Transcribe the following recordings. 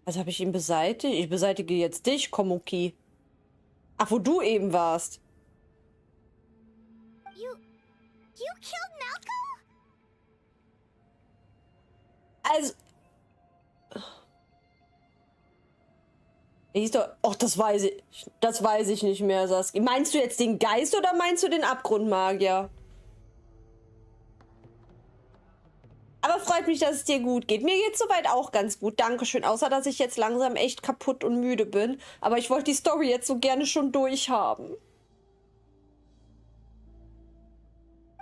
Also habe ich ihn beseitigt? Ich beseitige jetzt dich, Komuki. Ach, wo du eben warst. You killed Malco? Also... Hieß doch... Och, das weiß ich. Das weiß ich nicht mehr, Saskia. Meinst du jetzt den Geist oder meinst du den Abgrundmagier? Aber freut mich, dass es dir gut geht. Mir geht soweit auch ganz gut. Dankeschön. Außer, dass ich jetzt langsam echt kaputt und müde bin. Aber ich wollte die Story jetzt so gerne schon durchhaben.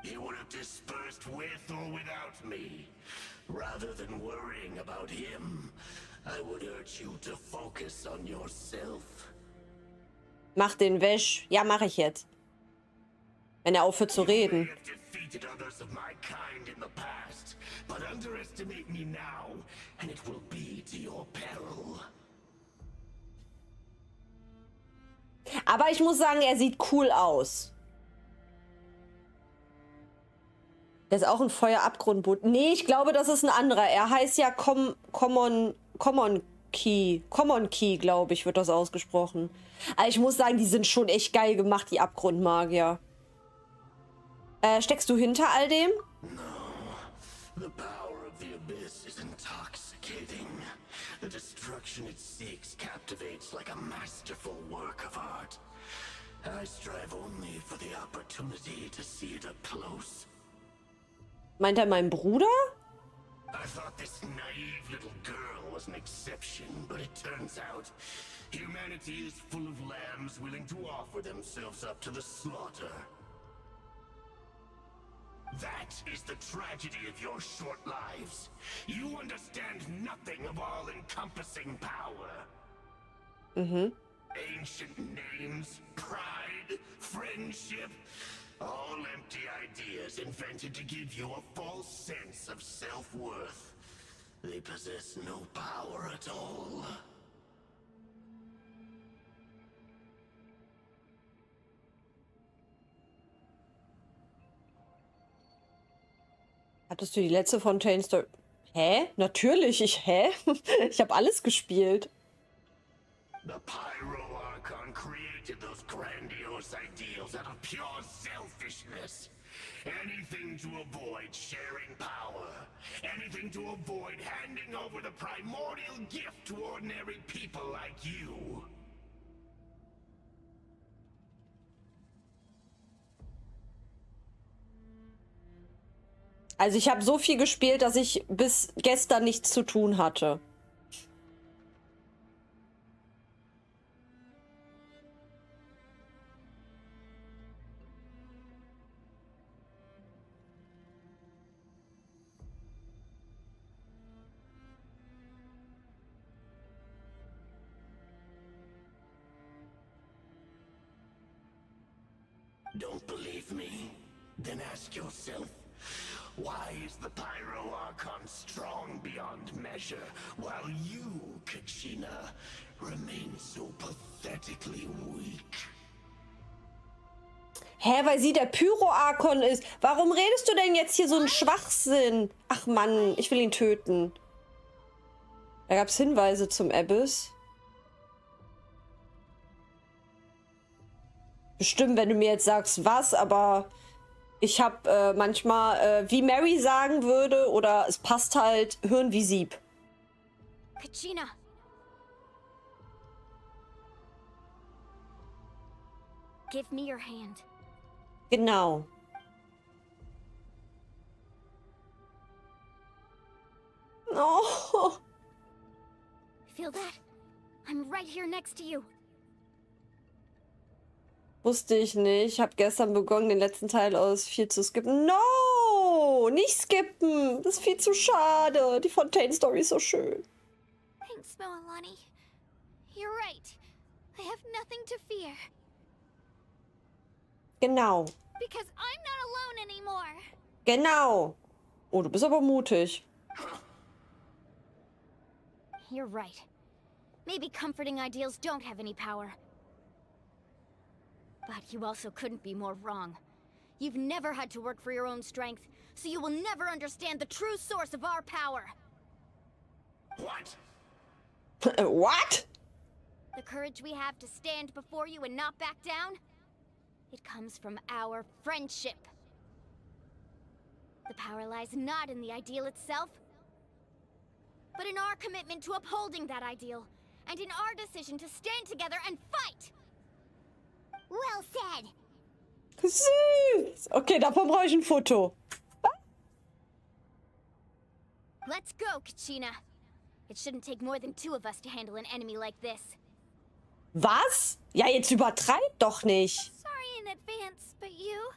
You would have dispersed with or without me. Rather than worrying about him, I would urge you to focus on yourself. Mach den Wäsch. Ja, mache ich jetzt. Wenn er aufhört zu reden. But underestimate me now, and it will be to your peril. Aber ich muss sagen, er sieht cool aus. Der ist auch ein Feuerabgrundboot. Nee, ich glaube, das ist ein anderer. Er heißt ja Common Key, glaube ich, wird das ausgesprochen. Aber ich muss sagen, die sind schon echt geil gemacht, die Abgrundmagier. Steckst du hinter all dem? The power of the abyss is intoxicating. The destruction it seeks captivates like a masterful work of art. I strive only for the opportunity to see it up close. Meint er meinen Bruder? I thought this naive little girl was an exception, but it turns out humanity is full of lambs willing to offer themselves up to the slaughter. That is the tragedy of your short lives. You understand nothing of all-encompassing power. Ancient names, pride, friendship, all empty ideas invented to give you a false sense of self-worth. They possess no power at all. Hattest du die letzte Fontaine Story? Hä? Natürlich, hä? Ich habe alles gespielt. The Pyro Archon created those grandiose ideals out of pure selfishness. Anything to avoid sharing power. Anything to avoid handing over the primordial gift to ordinary people like you. Also ich habe so viel gespielt, dass ich bis gestern nichts zu tun hatte. Don't believe me? Then ask yourself, why is the Pyro Archon strong beyond measure, while you, Kachina, remain so pathetically weak? Hä, weil sie der Pyro-Archon ist. Warum redest du denn jetzt hier so einen Schwachsinn? Ach Mann, ich will ihn töten. Da gab es Hinweise zum Abyss. Bestimmt, wenn du mir jetzt sagst, was, aber ich habe manchmal, wie Mary sagen würde, oder es passt halt, Hirn wie Sieb. Kachina. Give me your hand. Genau. Oh. Feel that? I'm right here next to you. Wusste ich nicht. Ich habe gestern begonnen, den letzten Teil aus 4 zu skippen. No! Nicht skippen! Das ist viel zu schade. Die Fontaine-Story ist so schön. Thanks, Moalani. You're right. I have nothing to fear. Genau. Because I'm not alone anymore. Genau. Oh, du bist aber mutig. You're right. Maybe comforting ideals don't have any power. But you also couldn't be more wrong. You've never had to work for your own strength, so you will never understand the true source of our power. What? What? The courage we have to stand before you and not back down, it comes from our friendship. The power lies not in the ideal itself, but in our commitment to upholding that ideal, and in our decision to stand together and fight! Well said! Süß. Okay, davon brauche ich ein Foto. Let's go, Kachina. It shouldn't take more than 2 of us to handle an enemy like this. Was? Ja, jetzt übertreib doch nicht. Sorry in advance, but you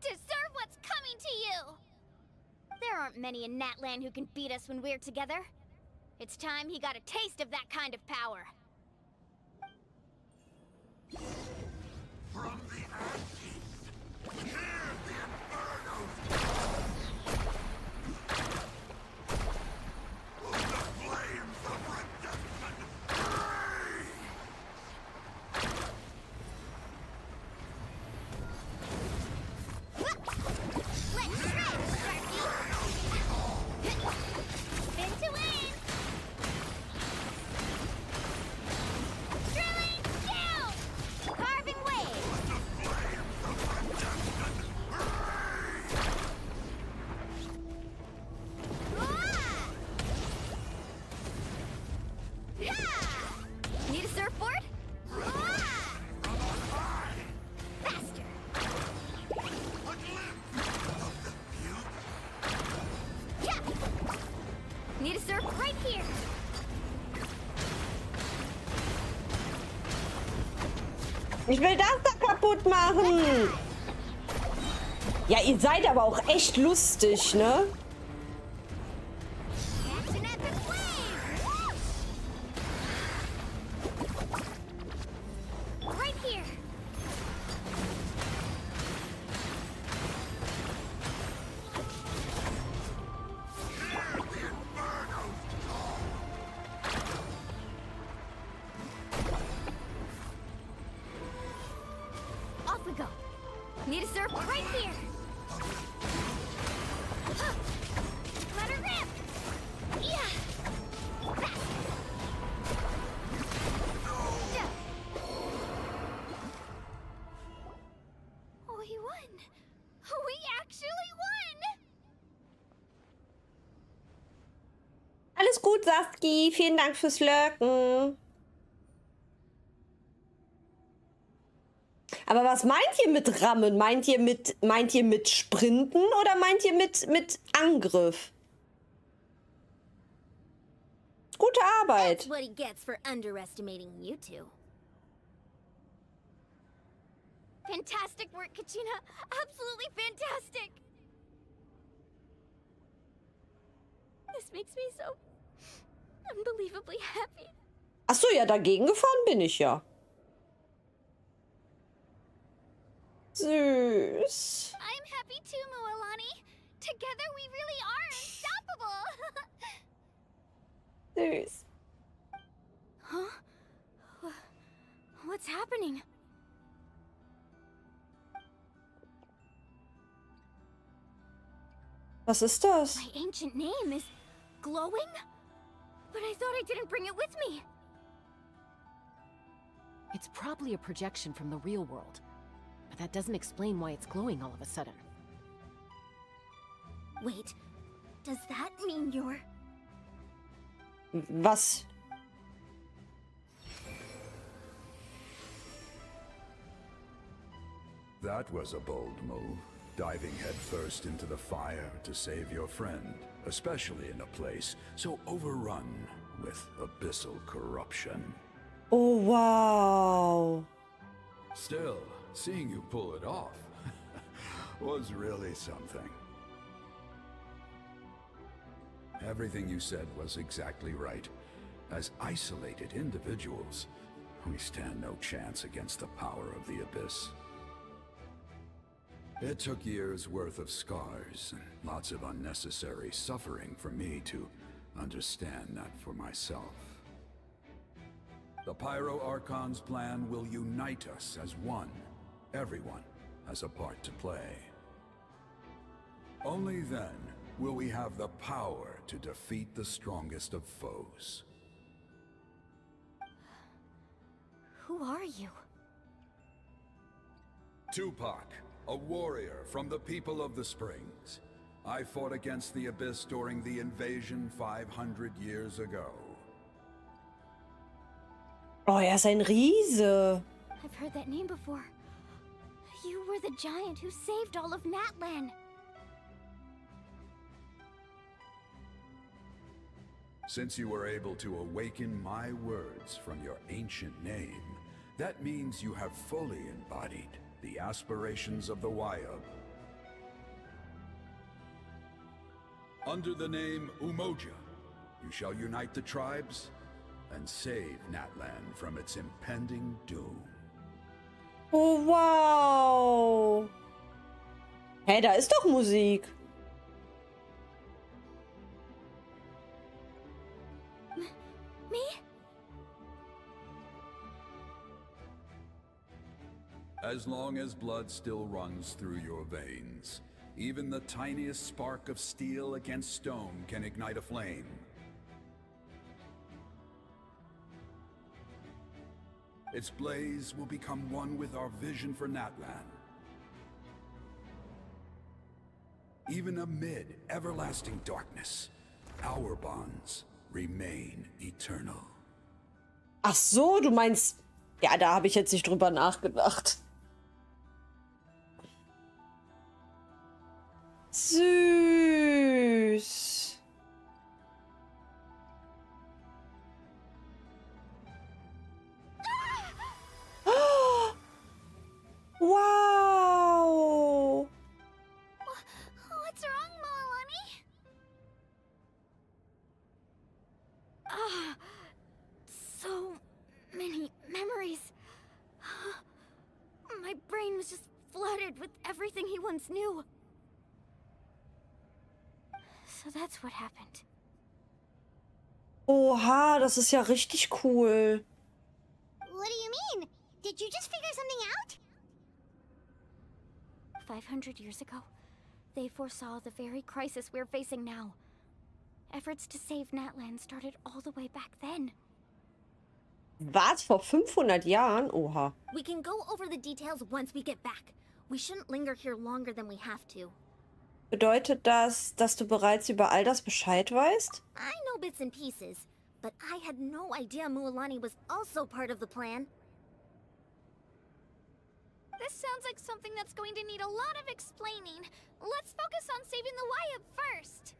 deserve what's coming to you! There aren't many in Natlan who can beat us when we're together. It's time he got a taste of that kind of power. From the ashes, hear the inferno! The flames of redemption rage! Let's shred, Sharky! Spin to win! Drilling down! Carving waves! The flames of redemption rage! Yeah! Need a surfboard? Faster! A glimpse of the beauty! Yeah! Need a surf right here! Ich will das da kaputt machen. Ja, ihr seid aber auch echt lustig, ne? Catch an epic wave! Right here! Off we go! Need a surf right here! Let her rip! Yeah! We won! We actually won! Alles gut, Saskia. Vielen Dank fürs Lurken. Aber was meint ihr mit Rammen? Meint ihr mit Sprinten oder meint ihr mit Angriff? Gute Arbeit. That's what he gets for underestimating you two. Fantastic work, Kachina! Absolutely fantastic! This makes me so unbelievably happy. Ach so, ja, dagegen gefahren bin ich ja. Süß. I'm happy too, Mualani. Together we really are unstoppable. Süß. Huh? What's happening? Was ist das? My ancient name is glowing? But I thought I didn't bring it with me. It's probably a projection from the real world. But that doesn't explain why it's glowing all of a sudden. Wait, does that mean you're... Was? That was a bold move, diving headfirst into the fire to save your friend, especially in a place so overrun with abyssal corruption. Oh, wow. Still, seeing you pull it off was really something. Everything you said was exactly right. As isolated individuals, we stand no chance against the power of the Abyss. It took years' worth of scars and lots of unnecessary suffering for me to understand that for myself. The Pyro Archon's plan will unite us as one. Everyone has a part to play. Only then will we have the power to defeat the strongest of foes. Who are you? Tupac, a warrior from the people of the Springs. I fought against the Abyss during the invasion 500 years ago. Oh, er ist ein Riese. I've heard that name before. You were the giant who saved all of Natlan. Since you were able to awaken my words from your ancient name, that means you have fully embodied the aspirations of the Wayub. Under the name Umoja, you shall unite the tribes and save Natlan from its impending doom. Oh, wow. Hey, da ist doch Musik. Me? As long as blood still runs through your veins, even the tiniest spark of steel against stone can ignite a flame. Its blaze will become one with our vision for Natlan. Even amid everlasting darkness, our bonds remain eternal. Ach so, du meinst... Ja, da habe ich jetzt nicht drüber nachgedacht. Süß. Wow. What's wrong, Moalani? Ah, so many memories. My brain was just flooded with everything he once knew. So that's what happened. Oha, das ist ja richtig cool. What do you mean? Did you just figure something out? 500 years ago, they foresaw the very crisis we're facing now. Efforts to save Natlan started all the way back then. Was? Vor 500 Jahren? Oha. We can go over the details once we get back. We shouldn't linger here longer than we have to. Bedeutet das, dass du bereits über all das Bescheid weißt? I know bits and pieces, but I had no idea Mualani was also part of the plan. This sounds like something that's going to need a lot of explaining. Let's focus on saving the Wayub first.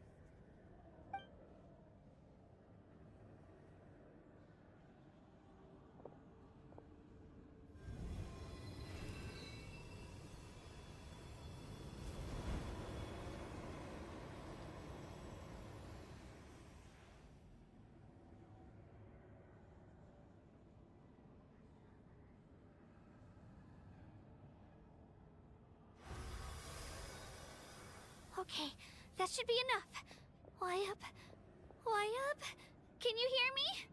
Okay, that should be enough. Wayub? Wayub? Can you hear me?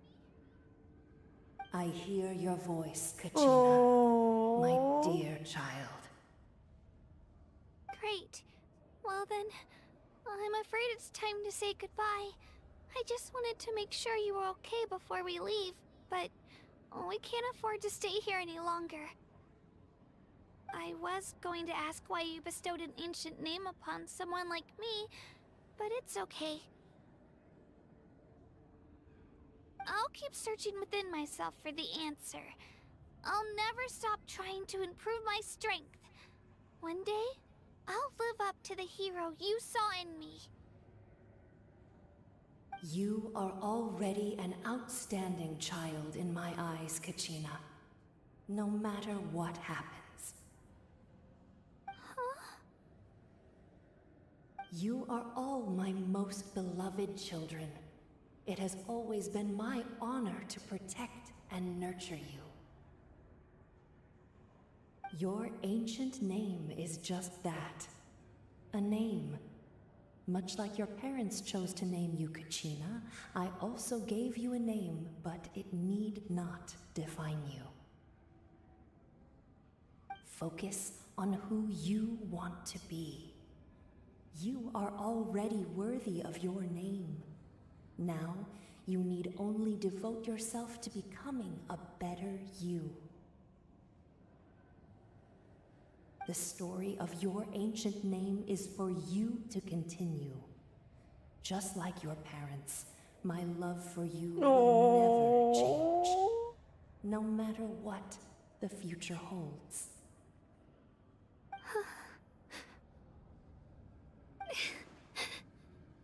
I hear your voice, Kachina, Oh. my dear child. Great. Well then, I'm afraid it's time to say goodbye. I just wanted to make sure you were okay before we leave, but we can't afford to stay here any longer. I was going to ask why you bestowed an ancient name upon someone like me, but it's okay. I'll keep searching within myself for the answer. I'll never stop trying to improve my strength. One day, I'll live up to the hero you saw in me. You are already an outstanding child in my eyes, Kachina. No matter what happens. You are all my most beloved children. It has always been my honor to protect and nurture you. Your ancient name is just that. A name. Much like your parents chose to name you Kachina, I also gave you a name, but it need not define you. Focus on who you want to be. You are already worthy of your name. Now, You need only devote yourself to becoming a better you. The story of your ancient name is for you to continue. Just like your parents, my love for you will never change. No matter what the future holds.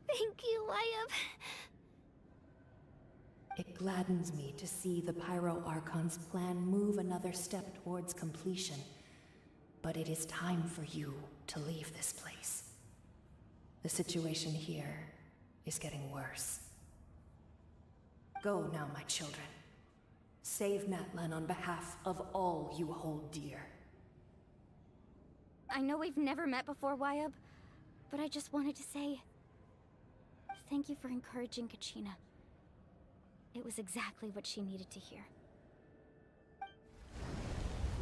Thank you, Liyue. It gladdens me to see the Pyro Archon's plan move another step towards completion. But it is time for you to leave this place. The situation here is getting worse. Go now, my children. Save Natlan on behalf of all you hold dear. I know we've never met before, Liyue, but I just wanted to say thank you for encouraging Kachina. It was exactly what she needed to hear.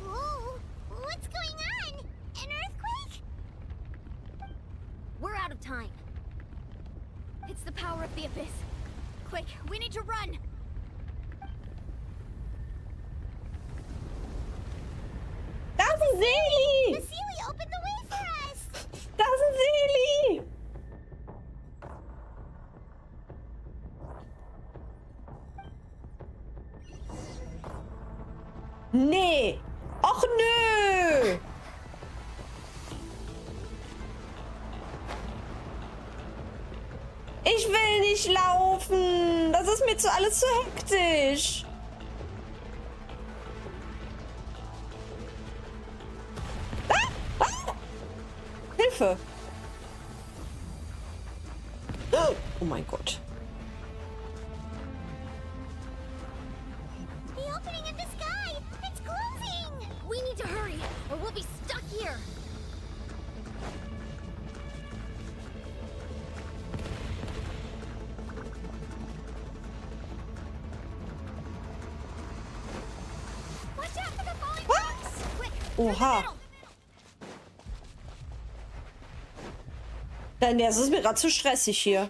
Whoa! What's going on? An earthquake? We're out of time. It's the power of the Abyss. Quick, we need to run! Das ist The Seeli! Sealy opened the way for us! Das ist Seeli! Nee! Och nö! Ich will nicht laufen! Das ist mir alles zu hektisch! Hilfe! Oh mein Gott. The opening in the sky! It's closing! We need to hurry, or we'll be stuck here! Watch out for the falling rocks! Quick, through the Oha. middle. Denn das ist mir gerade zu stressig hier.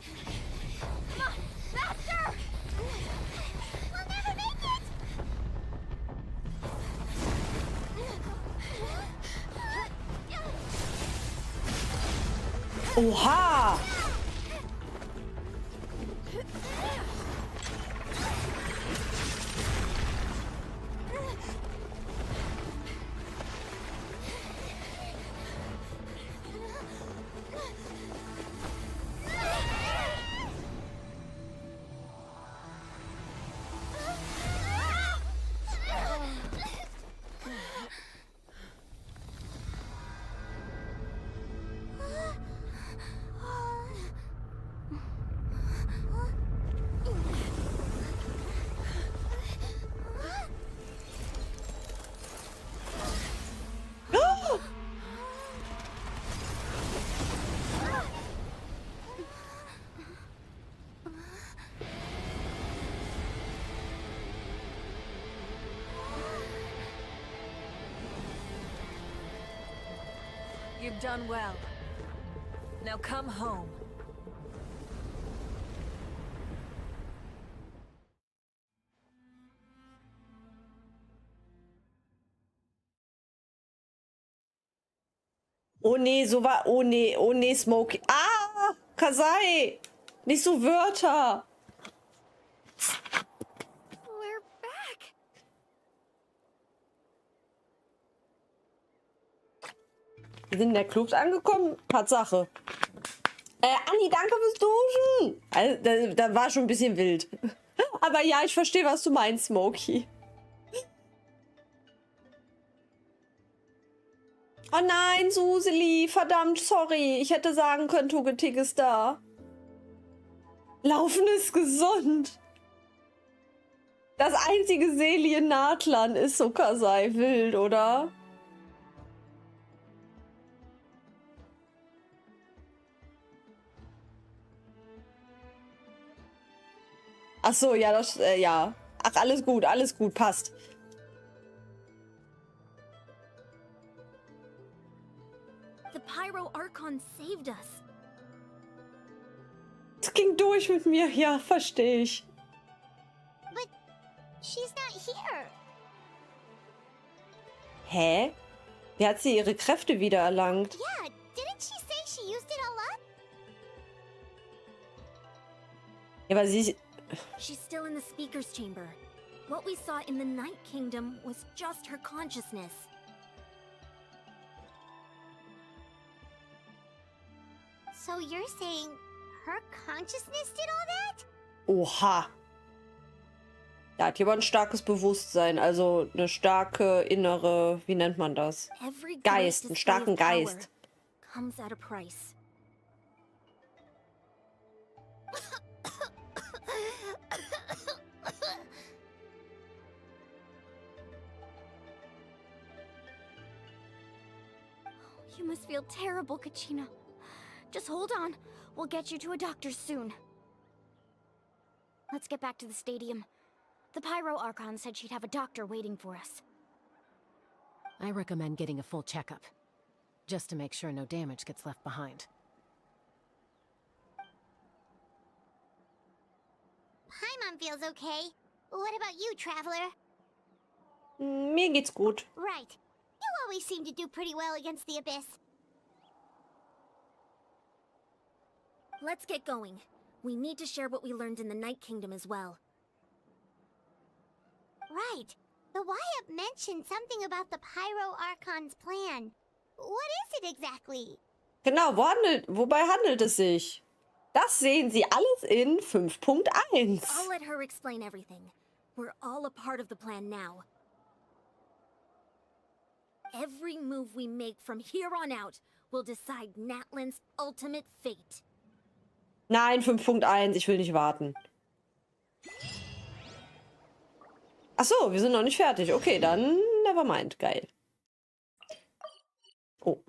Come on, faster! We'll never make it! Oha! You've done well. Now come home. Oh nee, so war. Oh nee, Smokey. Ah! Kasai! Nicht so Wörter! We're back! Wir sind in der Clubs angekommen. Tatsache. Anni, danke fürs Duschen! Also, da war schon ein bisschen wild. Aber ja, ich verstehe, was du meinst, Smokey. Oh nein, Suseli, verdammt, sorry. Ich hätte sagen können, Togetic ist da. Laufen ist gesund. Das einzige Selien-Natlan ist so Kasai wild, oder? Ach so, ja, das, ja. Ach, alles gut, passt. The Pyro Archon saved us. Es ging durch mit mir, ja, verstehe ich. Hä? Wie hat sie ihre Kräfte wieder erlangt? Yeah, didn't she say she used it all up? Ja, aber sie... She's still in the speaker's chamber. What we saw in the Night Kingdom was just her consciousness. So you're saying her consciousness did all that? Oha. Da hat jemand ein starkes Bewusstsein, also eine starke innere, wie nennt man das? Every Geist, einen great display starken of power Geist. comes at a price. You must feel terrible, Kachina. Just hold on. We'll get you to a doctor soon. Let's get back to the stadium. The Pyro Archon said she'd have a doctor waiting for us. I recommend getting a full checkup, just to make sure no damage gets left behind. Paimon feels okay. What about you, Traveler? Mir geht's gut. Right. You always seem to do pretty well against the Abyss. Let's get going. We need to share what we learned in the Night Kingdom as well. Right. The Wyatt mentioned something about the Pyro Archon's plan. What is it exactly? Genau, wobei handelt es sich? Das sehen Sie alles in 5.1. I'll let her explain everything. We're all a part of the plan now. Every move we make from here on out will decide Natlan's ultimate fate. Nein, 5.1, ich will nicht warten. Ach so, wir sind noch nicht fertig. Okay, dann nevermind. Geil. Oh.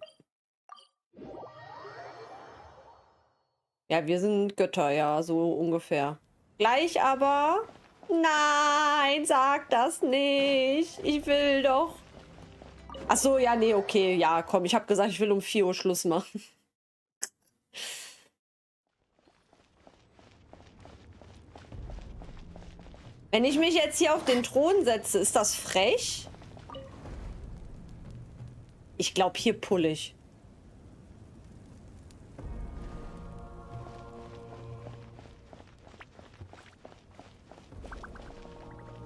Ja, wir sind Götter, ja, so ungefähr. Gleich aber... Nein, sag das nicht. Ich will doch... Ach so, ja, nee, okay. Ja, komm, ich habe gesagt, ich will um 4 Uhr Schluss machen. Wenn ich mich jetzt hier auf den Thron setze, ist das frech? Ich glaube, hier pull ich.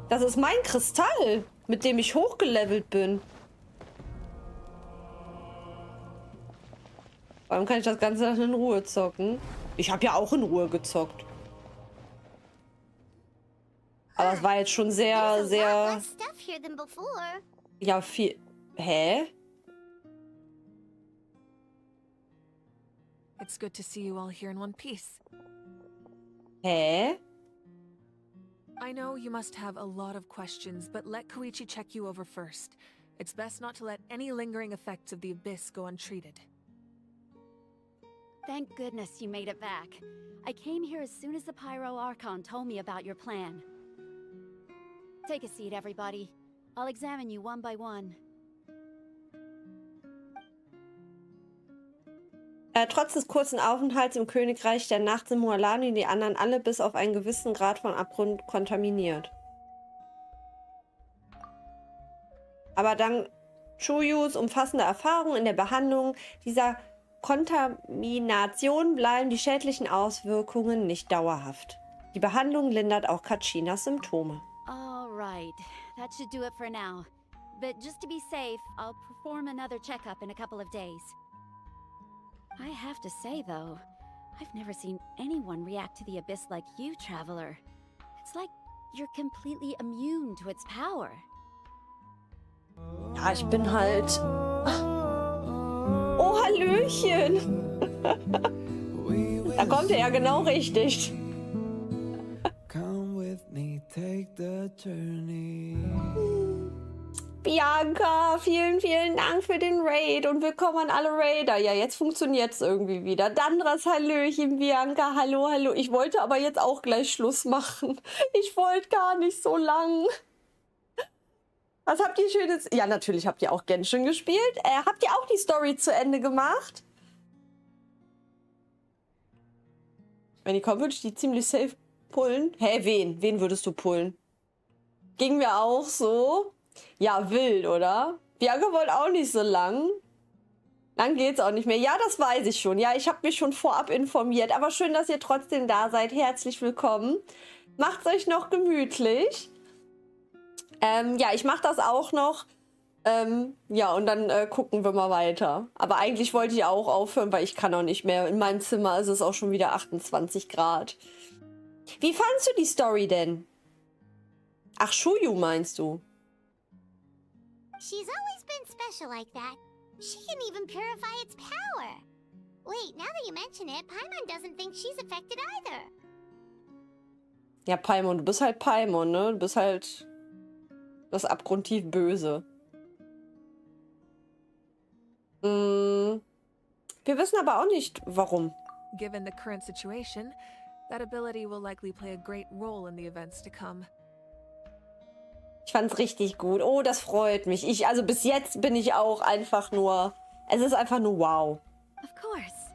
Das ist mein Kristall, mit dem ich hochgelevelt bin. Warum kann ich das Ganze dann in Ruhe zocken? Ich habe ja auch in Ruhe gezockt. Aber es war jetzt schon sehr, There's a lot sehr... less stuff here than before. Ja, viel... Hä? It's good to see you all here in one piece. Hä? I know you must have a lot of questions, but let Koichi check you over first. It's best not to let any lingering effects of the Abyss go untreated. Thank goodness you made it back. I came here as soon as the Pyro Archon told me about your plan. Take a seat, everybody. I'll examine you one by one. Trotz des kurzen Aufenthalts im Königreich der Nacht sind Mualani die anderen alle bis auf einen gewissen Grad von Abgrund kontaminiert. Aber dank Chuyus umfassender Erfahrung in der Behandlung dieser Kontamination bleiben die schädlichen Auswirkungen nicht dauerhaft. Die Behandlung lindert auch Kachinas Symptome. All right, that should do it for now. But just to be safe, I'll perform another checkup in a couple of days. I have to say, though, I've never seen anyone react to the Abyss like you, Traveler. It's like you're completely immune to its power. Ja, ich bin halt... Oh, Hallöchen! Da kommt er ja genau richtig. Come with me, take the journey. Bianca, vielen, vielen Dank für den Raid und willkommen an alle Raider. Ja, jetzt funktioniert es irgendwie wieder. Dandras, Hallöchen, Bianca, hallo, hallo. Ich wollte aber jetzt auch gleich Schluss machen. Ich wollte gar nicht so lang. Was habt ihr Schönes? Ja, natürlich habt ihr auch Genshin gespielt. Habt ihr auch die Story zu Ende gemacht? Wenn die kommen, würde ich die ziemlich safe pullen. Hä, wen? Wen würdest du pullen? Ging mir auch so. Ja, wild, oder? Bianca wollte auch nicht so lang. Lang geht's auch nicht mehr. Ja, das weiß ich schon. Ja, ich habe mich schon vorab informiert. Aber schön, dass ihr trotzdem da seid. Herzlich willkommen. Macht's euch noch gemütlich. Ja, ich mache das auch noch. Ja, und dann gucken wir mal weiter. Aber eigentlich wollte ich auch aufhören, weil ich kann auch nicht mehr. In meinem Zimmer ist es auch schon wieder 28 Grad. Wie fandst du die Story denn? Ach, Shuyu meinst du? She's always been special like that. She can even purify its power. Wait, now that you mention it, Paimon doesn't think she's affected either. Ja, Paimon, du bist halt Paimon, ne? Du bist halt das abgrundtief Böse. Wir wissen aber auch nicht, warum. Given the current situation, that ability will likely play a great role in the events to come. Ich fand's richtig gut. Oh, das freut mich. Also bis jetzt bin ich auch einfach nur... Es ist einfach nur wow. Of course.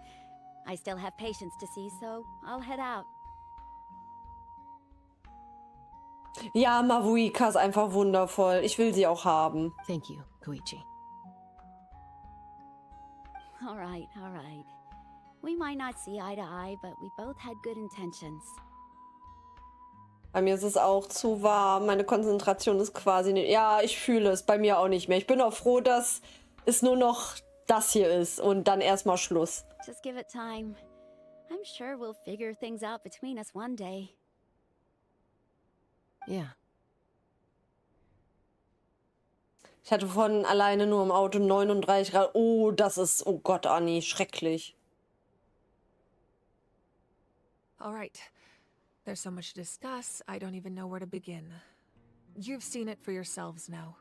I still have patients to see, so I'll head out. Ja, Mavuika ist einfach wundervoll. Ich will sie auch haben. Thank you, Koichi. All right, all right. We might not see eye to eye, but we both had good intentions. Bei mir ist es auch zu warm. Meine Konzentration ist quasi nicht... Ja, ich fühle es. Bei mir auch nicht mehr. Ich bin auch froh, dass es nur noch das hier ist. Und dann erstmal Schluss. Just give it time. I'm sure we'll figure things out between us one day. Yeah. Ich hatte vorhin alleine nur im Auto 39 Grad. Oh, das ist... Oh Gott, Anni, schrecklich. All right. There's so much to discuss, I don't even know where to begin. You've seen it for yourselves now.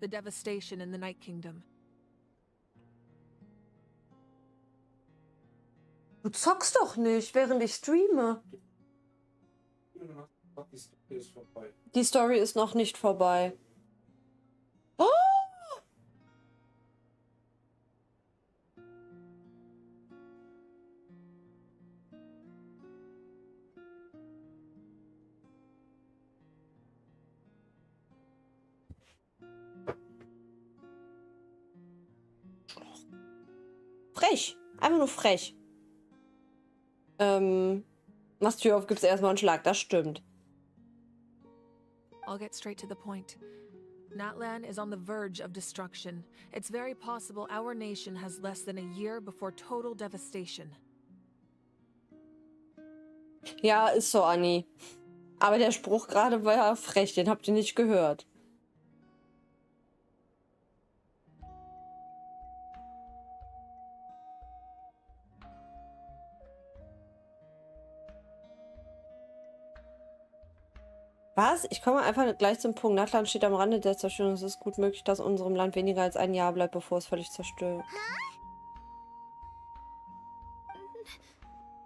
The devastation in the Night Kingdom. Du zockst doch nicht, während ich streame. Die Story ist noch nicht vorbei. Oh! Frech. Einfach nur frech. Machst Tür auf, gibt's erstmal einen Schlag. Das stimmt. I'll get straight to the point. Natlan is on the verge of destruction. It's very possible our nation has less than a year before total devastation. Ja, ist so, Anni. Aber der Spruch gerade war ja frech. Den habt ihr nicht gehört. Was? Ich komme einfach gleich zum Punkt. Natlan steht am Rande der Zerstörung. Es ist gut möglich, dass unserem Land weniger als ein Jahr bleibt, bevor es völlig zerstört.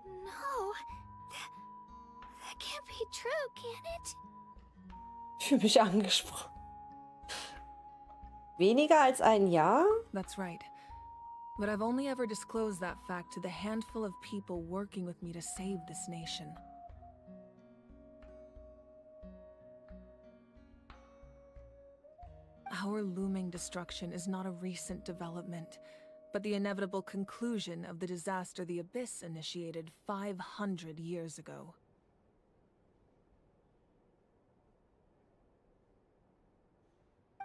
No. That can't be true, can it? Ich fühle mich angesprochen. Weniger als ein Jahr? That's right. But I've only ever disclosed that fact to the handful of people working with me to save this nation. Our looming destruction is not a recent development, but the inevitable conclusion of the disaster the Abyss initiated 500 years ago.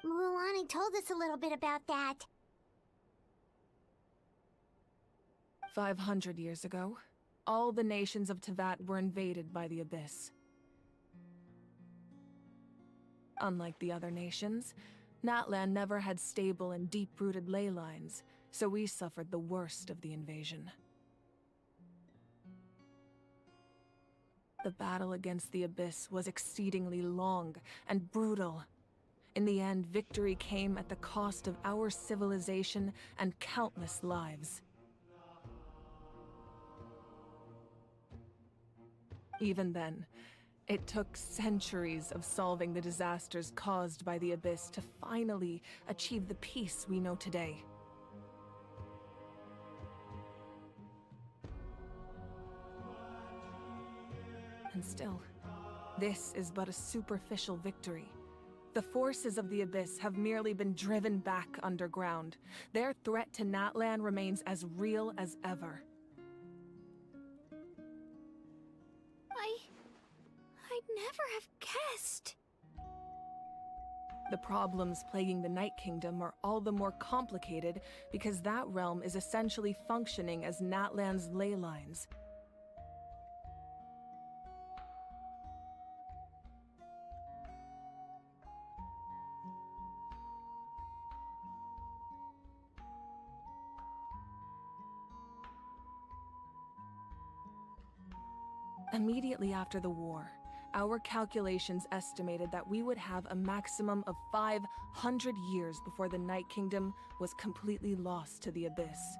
Mulan told us a little bit about that. 500 years ago, all the nations of Teyvat were invaded by the Abyss. Unlike the other nations, Natlan never had stable and deep-rooted ley lines, so we suffered the worst of the invasion. The battle against the Abyss was exceedingly long and brutal. In the end, victory came at the cost of our civilization and countless lives. Even then, it took centuries of solving the disasters caused by the Abyss to finally achieve the peace we know today. And still, this is but a superficial victory. The forces of the Abyss have merely been driven back underground. Their threat to Natlan remains as real as ever. I'd never have guessed. The problems plaguing the Night Kingdom are all the more complicated because that realm is essentially functioning as Natlan's ley lines. Immediately after the war, our calculations estimated that we would have a maximum of 500 years before the Night Kingdom was completely lost to the Abyss.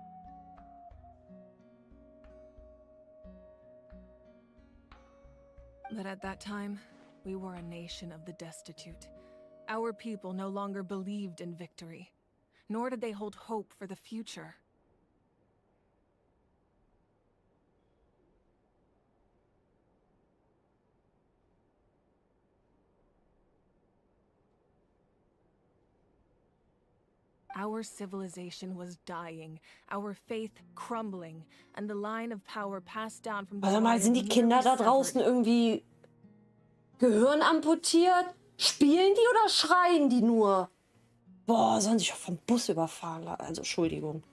But at that time, we were a nation of the destitute. Our people no longer believed in victory, nor did they hold hope for the future. Our civilization was dying, our faith crumbling, and the line of power passed down from the Warte mal, sind die Kinder da draußen irgendwie Gehirn amputiert? Spielen die oder schreien die nur? Boah, sollen sich auch vom Bus überfahren lassen. Also, Entschuldigung.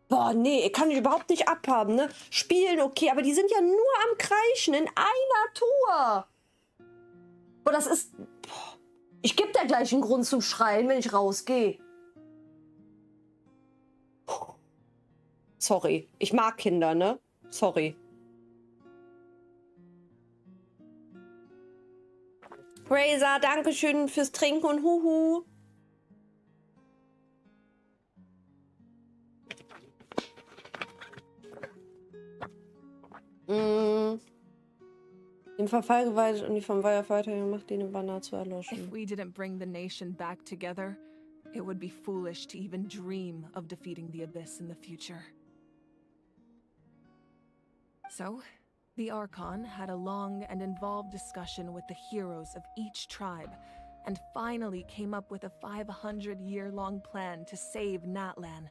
Boah, nee, kann ich überhaupt nicht abhaben, ne? Spielen, okay, aber die sind ja nur am Kreischen in einer Tour. Boah, das ist... Boah. Ich gebe dir gleich einen Grund zum Schreien, wenn ich rausgehe. Sorry, ich mag Kinder, ne? Sorry. Razor, danke schön fürs Trinken und Huhu. Den Verfall geweiht und die vom Firefighter gemacht, den Banner zu erloschen. If we didn't bring the nation back together, it would be foolish to even dream of defeating the Abyss in the future. So, the Archon had a long and involved discussion with the heroes of each tribe, and finally came up with a 500-year-long plan to save Natlan.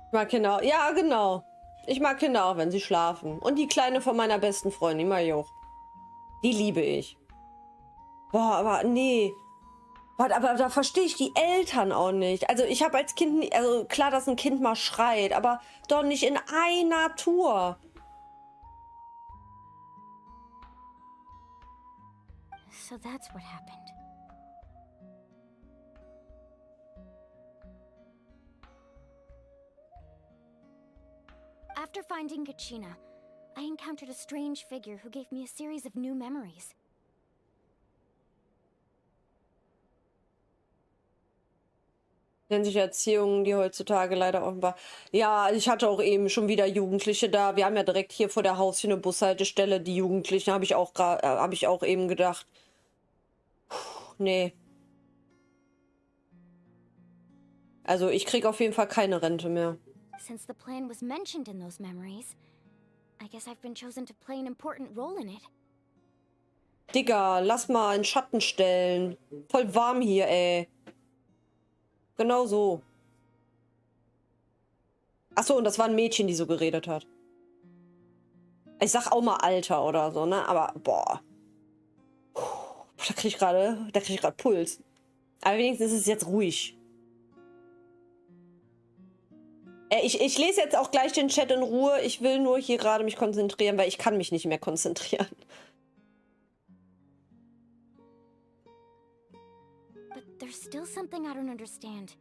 Ich mag Kinder auch. Ja, genau. Ich mag Kinder auch, wenn sie schlafen. Und die Kleine von meiner besten Freundin, die mag ich auch. Die liebe ich. Boah, aber nee. Aber da verstehe ich die Eltern auch nicht. Also ich habe als Kind, also klar, dass ein Kind mal schreit, aber doch nicht in einer Tour. So that's what happened. After finding Kachina, I encountered a strange figure who gave me a series of new memories. Nennt sich Erziehung, die heutzutage leider offenbar... Ja, ich hatte auch eben schon wieder Jugendliche da. Wir haben ja direkt hier vor der Haustür eine Bushaltestelle. Die Jugendlichen habe ich auch eben gedacht. Puh, nee. Also ich krieg auf jeden Fall keine Rente mehr. Since the plan was mentioned in those memories, I guess I've been chosen to play an important role in it. Digga, lass mal in Schatten stellen. Voll warm hier, ey. Genau so. Achso, und das war ein Mädchen, die so geredet hat. Ich sag auch mal Alter oder so, ne? Aber, boah. Da krieg ich gerade Puls. Aber wenigstens ist es jetzt ruhig. Ich lese jetzt auch gleich den Chat in Ruhe. Ich will nur hier gerade mich konzentrieren, weil ich kann mich nicht mehr konzentrieren. But there's still something I don't understand.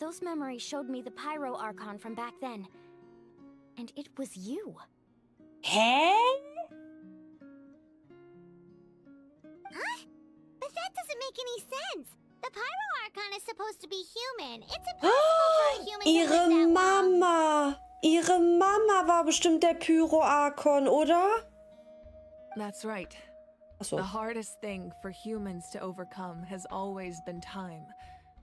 Those memories showed me the Pyro Archon from back then. And it was you. Hä? Huh? But that doesn't make any sense. The Pyro Archon is supposed to be human. It's impossible for a human to live that long. Ihre Mama war bestimmt der Pyro-Archon, oder? That's right. Achso. The hardest thing for humans to overcome has always been time.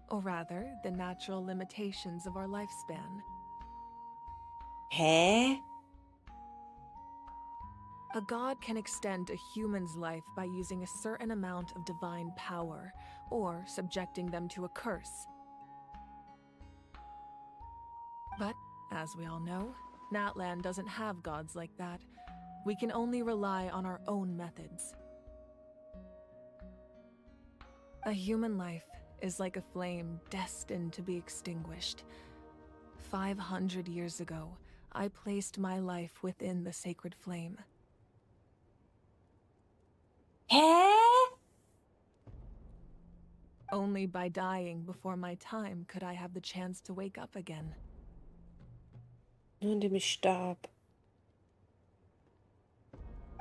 Or rather, the natural limitations of our lifespan. Hä? A god can extend a human's life by using a certain amount of divine power, or subjecting them to a curse. But, as we all know, Natlan doesn't have gods like that. We can only rely on our own methods. A human life is like a flame destined to be extinguished. 500 years ago, I placed my life within the sacred flame. Hä? Only by dying before my time could I have the chance to wake up again. Nur indem ich starb.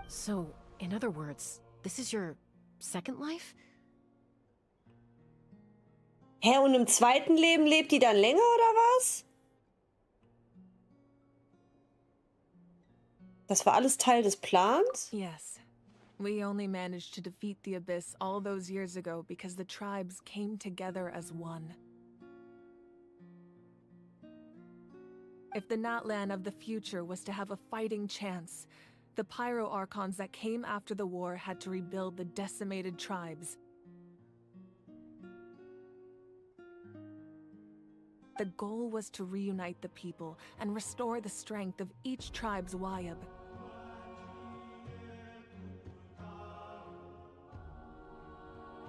So, in other words, this is your second life? Hä, und im zweiten Leben lebt die dann länger oder was? Das war alles Teil des Plans? Yes. We only managed to defeat the Abyss all those years ago because the tribes came together as one. If the Natlan of the future was to have a fighting chance, the Pyro Archons that came after the war had to rebuild the decimated tribes. The goal was to reunite the people and restore the strength of each tribe's Wayab.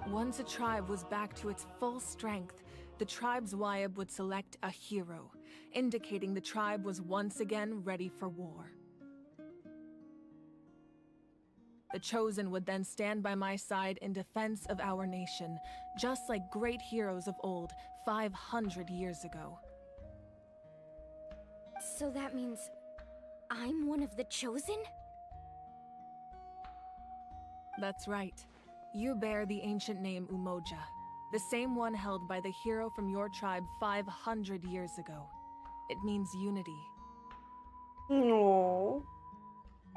Once a tribe was back to its full strength, the tribe's Wayab would select a hero, indicating the tribe was once again ready for war. The Chosen would then stand by my side in defense of our nation, just like great heroes of old, 500 years ago. So that means I'm one of the Chosen? That's right. You bear the ancient name Umoja, the same one held by the hero from your tribe 500 years ago. It means unity. No.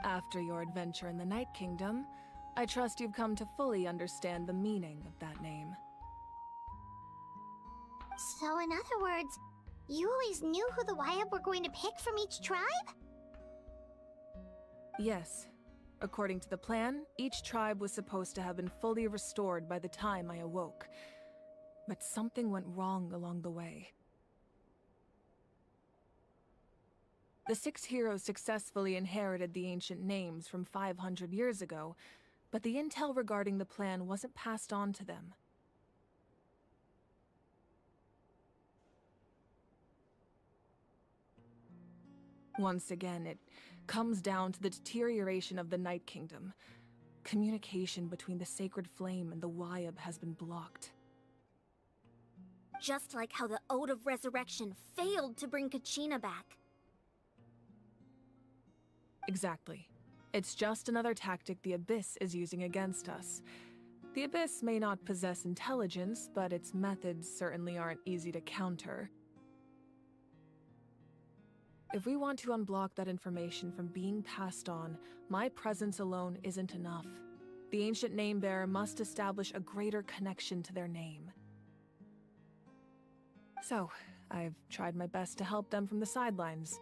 After your adventure in the Night Kingdom, I trust you've come to fully understand the meaning of that name. So in other words, you always knew who the Wayab were going to pick from each tribe? Yes. According to the plan, each tribe was supposed to have been fully restored by the time I awoke. But something went wrong along the way. The 6 heroes successfully inherited the ancient names from 500 years ago, but the intel regarding the plan wasn't passed on to them. Once again, it comes down to the deterioration of the Night Kingdom. Communication between the Sacred Flame and the Wayab has been blocked. Just like how the Ode of Resurrection failed to bring Kachina back. Exactly. It's just another tactic the Abyss is using against us. The Abyss may not possess intelligence, but its methods certainly aren't easy to counter. If we want to unblock that information from being passed on, my presence alone isn't enough. The ancient name-bearer must establish a greater connection to their name. So, I've tried my best to help them from the sidelines.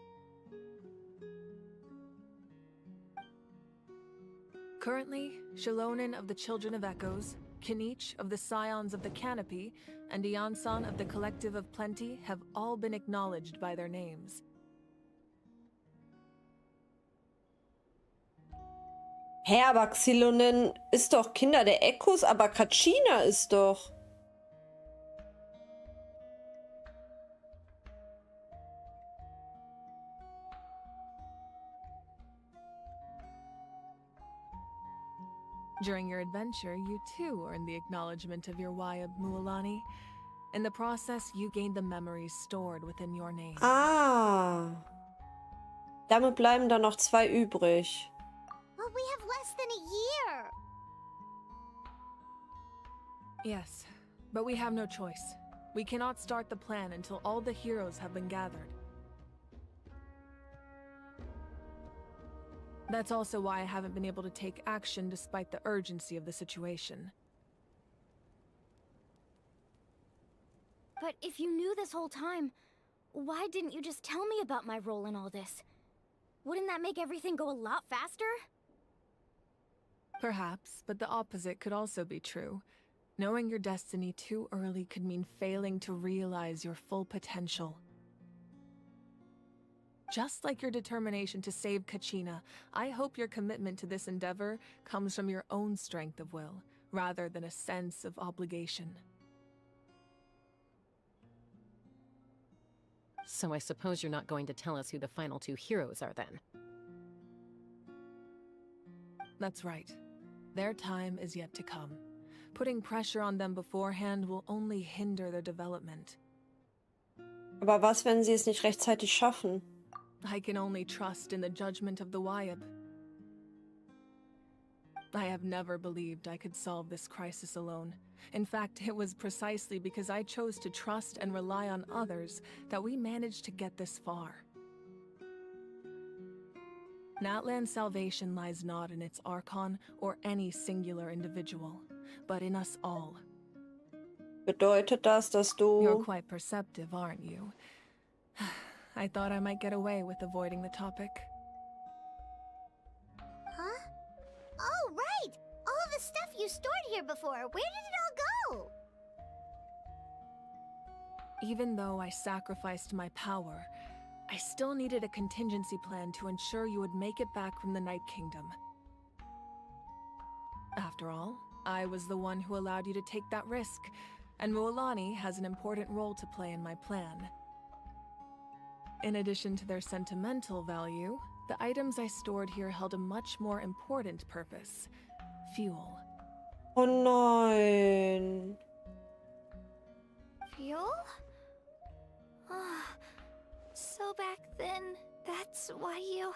Currently, Shilonin of the Children of Echoes, Kinich of the Scions of the Canopy, and Iansan of the Collective of Plenty have all been acknowledged by their names. Hä, aber Xilonen ist doch Kinder der Echos, aber Kachina ist doch... During your adventure, you too earned the acknowledgement of your Wayab, Mualani. In the process, you gained the memories stored within your name. Ah. Damit bleiben dann noch 2 übrig. But we have less than a year. Yes, but we have no choice. We cannot start the plan until all the heroes have been gathered. That's also why I haven't been able to take action despite the urgency of the situation. But if you knew this whole time, why didn't you just tell me about my role in all this? Wouldn't that make everything go a lot faster? Perhaps, but the opposite could also be true. Knowing your destiny too early could mean failing to realize your full potential. Just like your determination to save Kachina, I hope your commitment to this endeavor comes from your own strength of will, rather than a sense of obligation. So I suppose you're not going to tell us who the final two heroes are then? That's right. Their time is yet to come. Putting pressure on them beforehand will only hinder their development. Aber was, wenn sie es nicht rechtzeitig schaffen? I can only trust in the judgment of the Liyue. I have never believed I could solve this crisis alone. In fact, it was precisely because I chose to trust and rely on others that we managed to get this far. Natlan's salvation lies not in its Archon or any singular individual, but in us all. Bedeutet das, dass You're du... quite perceptive, aren't you? I thought I might get away with avoiding the topic. Huh? Oh, right! All of the stuff you stored here before, where did it all go? Even though I sacrificed my power, I still needed a contingency plan to ensure you would make it back from the Night Kingdom. After all, I was the one who allowed you to take that risk, and Mualani has an important role to play in my plan. In addition to their sentimental value, the items I stored here held a much more important purpose: fuel. Oh nein. Fuel? So back then, that's why you...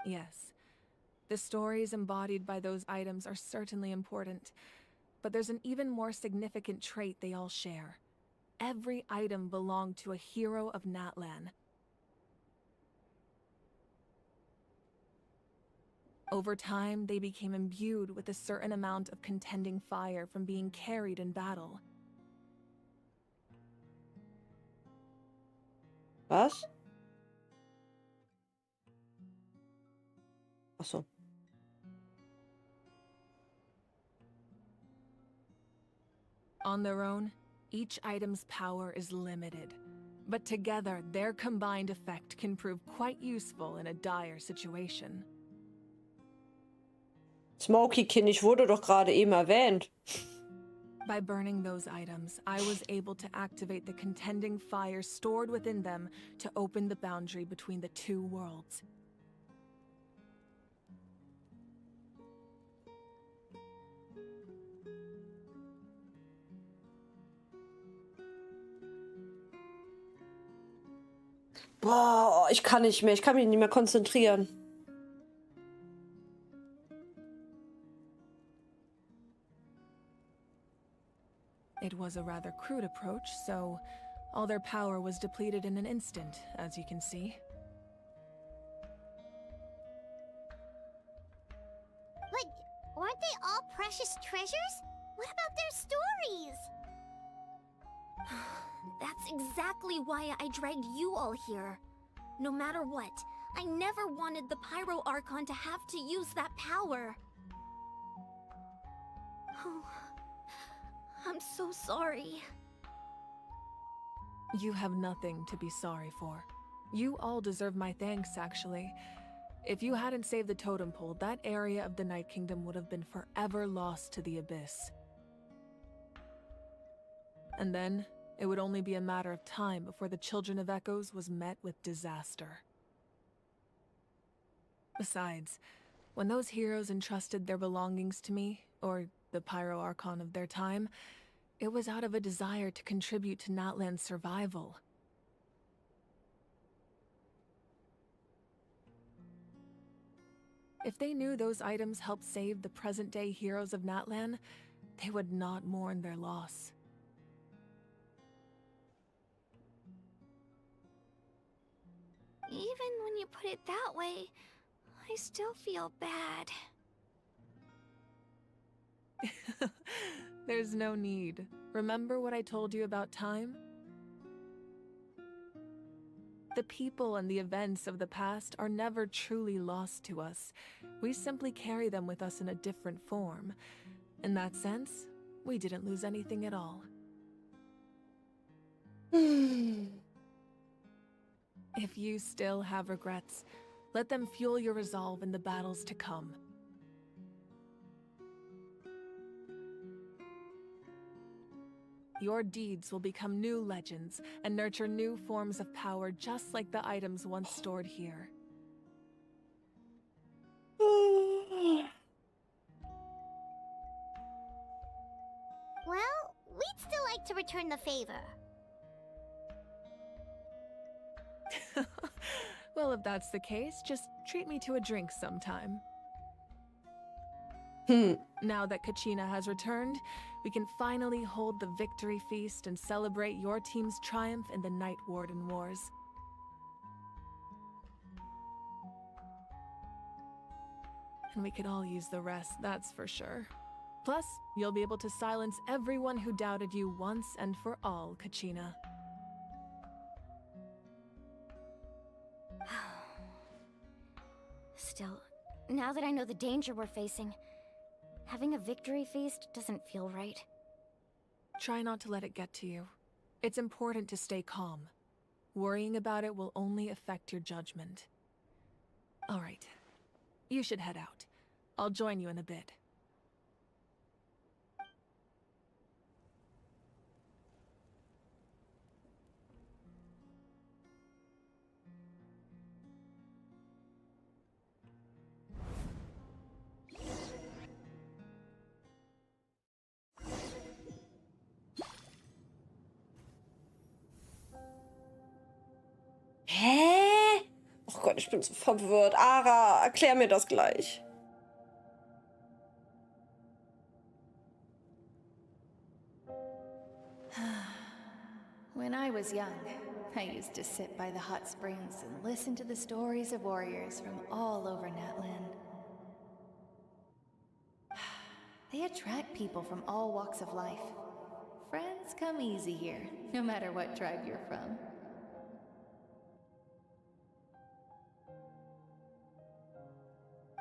Yes. The stories embodied by those items are certainly important, but there's an even more significant trait they all share. Every item belonged to a hero of Natlan. Over time, they became imbued with a certain amount of contending fire from being carried in battle. Was? Ach so. On their own, each item's power is limited, but together their combined effect can prove quite useful in a dire situation. Smokey-Kind, ich wurde doch gerade eben erwähnt. By burning those items, I was able to activate the contending fire stored within them to open the boundary between the two worlds. Boah, ich kann nicht mehr. Ich kann mich nicht mehr konzentrieren. It was a rather crude approach, so all their power was depleted in an instant, as you can see. But weren't they all precious treasures? What about their stories? That's exactly why I dragged you all here. No matter what, I never wanted the Pyro Archon to have to use that power. Oh, I'm so sorry. You have nothing to be sorry for. You all deserve my thanks, actually. If you hadn't saved the totem pole, that area of the Night Kingdom would have been forever lost to the Abyss. And then, it would only be a matter of time before the Children of Echoes was met with disaster. Besides, when those heroes entrusted their belongings to me, or the Pyro Archon of their time, it was out of a desire to contribute to Natlan's survival. If they knew those items helped save the present-day heroes of Natlan, they would not mourn their loss. Even when you put it that way, I still feel bad. There's no need. Remember what I told you about time? The people and the events of the past are never truly lost to us. We simply carry them with us in a different form. In that sense, we didn't lose anything at all. If you still have regrets, let them fuel your resolve in the battles to come. Your deeds will become new legends and nurture new forms of power just like the items once stored here. Well, we'd still like to return the favor. Well, if that's the case, just treat me to a drink sometime. Now that Kachina has returned, we can finally hold the victory feast and celebrate your team's triumph in the Night Warden Wars. And we could all use the rest, that's for sure. Plus, you'll be able to silence everyone who doubted you once and for all, Kachina. Still, now that I know the danger we're facing, having a victory feast doesn't feel right. Try not to let it get to you. It's important to stay calm. Worrying about it will only affect your judgment. All right. You should head out. I'll join you in a bit. Hä? Oh Gott, ich bin so verwirrt. Ara, erklär mir das gleich. When I was young, I used to sit by the hot springs and listen to the stories of warriors from all over Natland. They attract people from all walks of life. Friends come easy here, no matter what tribe you're from.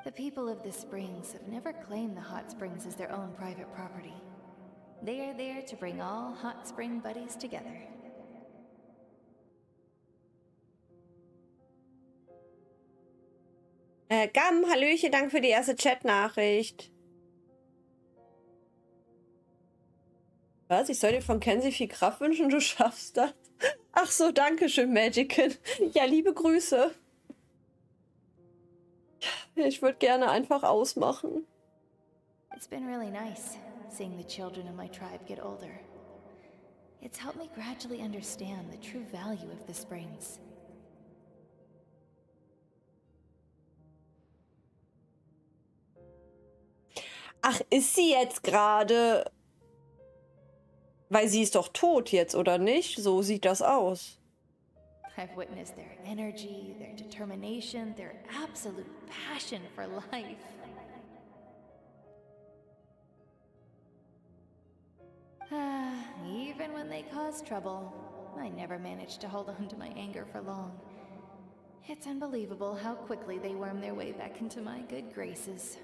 The people of the springs have never claimed the hot springs as their own private property. They are there to bring all hot spring buddies together. Gam, Hallöchen, danke für die erste Chat-Nachricht. Was? Ich soll dir von Kenzie viel Kraft wünschen, du schaffst das. Ach so, danke schön, Magickin. Ja, liebe Grüße. Ich würde gerne einfach ausmachen. It's been really nice seeing the children of my tribe get older. It's helped me gradually understand the true value of the springs. Ach, ist sie jetzt gerade... Weil sie ist doch tot jetzt, oder nicht? So sieht das aus. I've witnessed their energy, their determination, their absolute passion for life. Even when they cause trouble, I never managed to hold on to my anger for long. It's unbelievable how quickly they worm their way back into my good graces.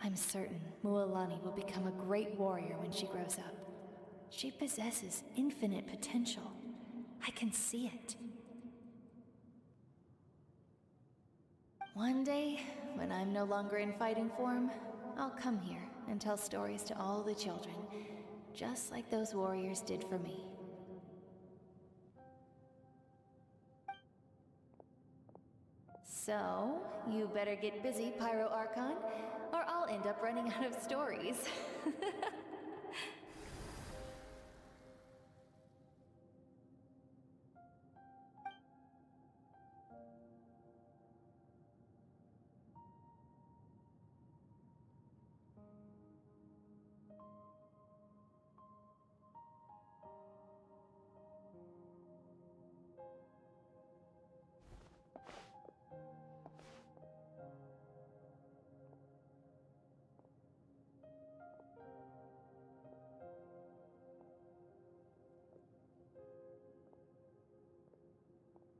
I'm certain Mualani will become a great warrior when she grows up. She possesses infinite potential. I can see it. One day, when I'm no longer in fighting form, I'll come here and tell stories to all the children, just like those warriors did for me. So, you better get busy, Pyro Archon, or I'll end up running out of stories.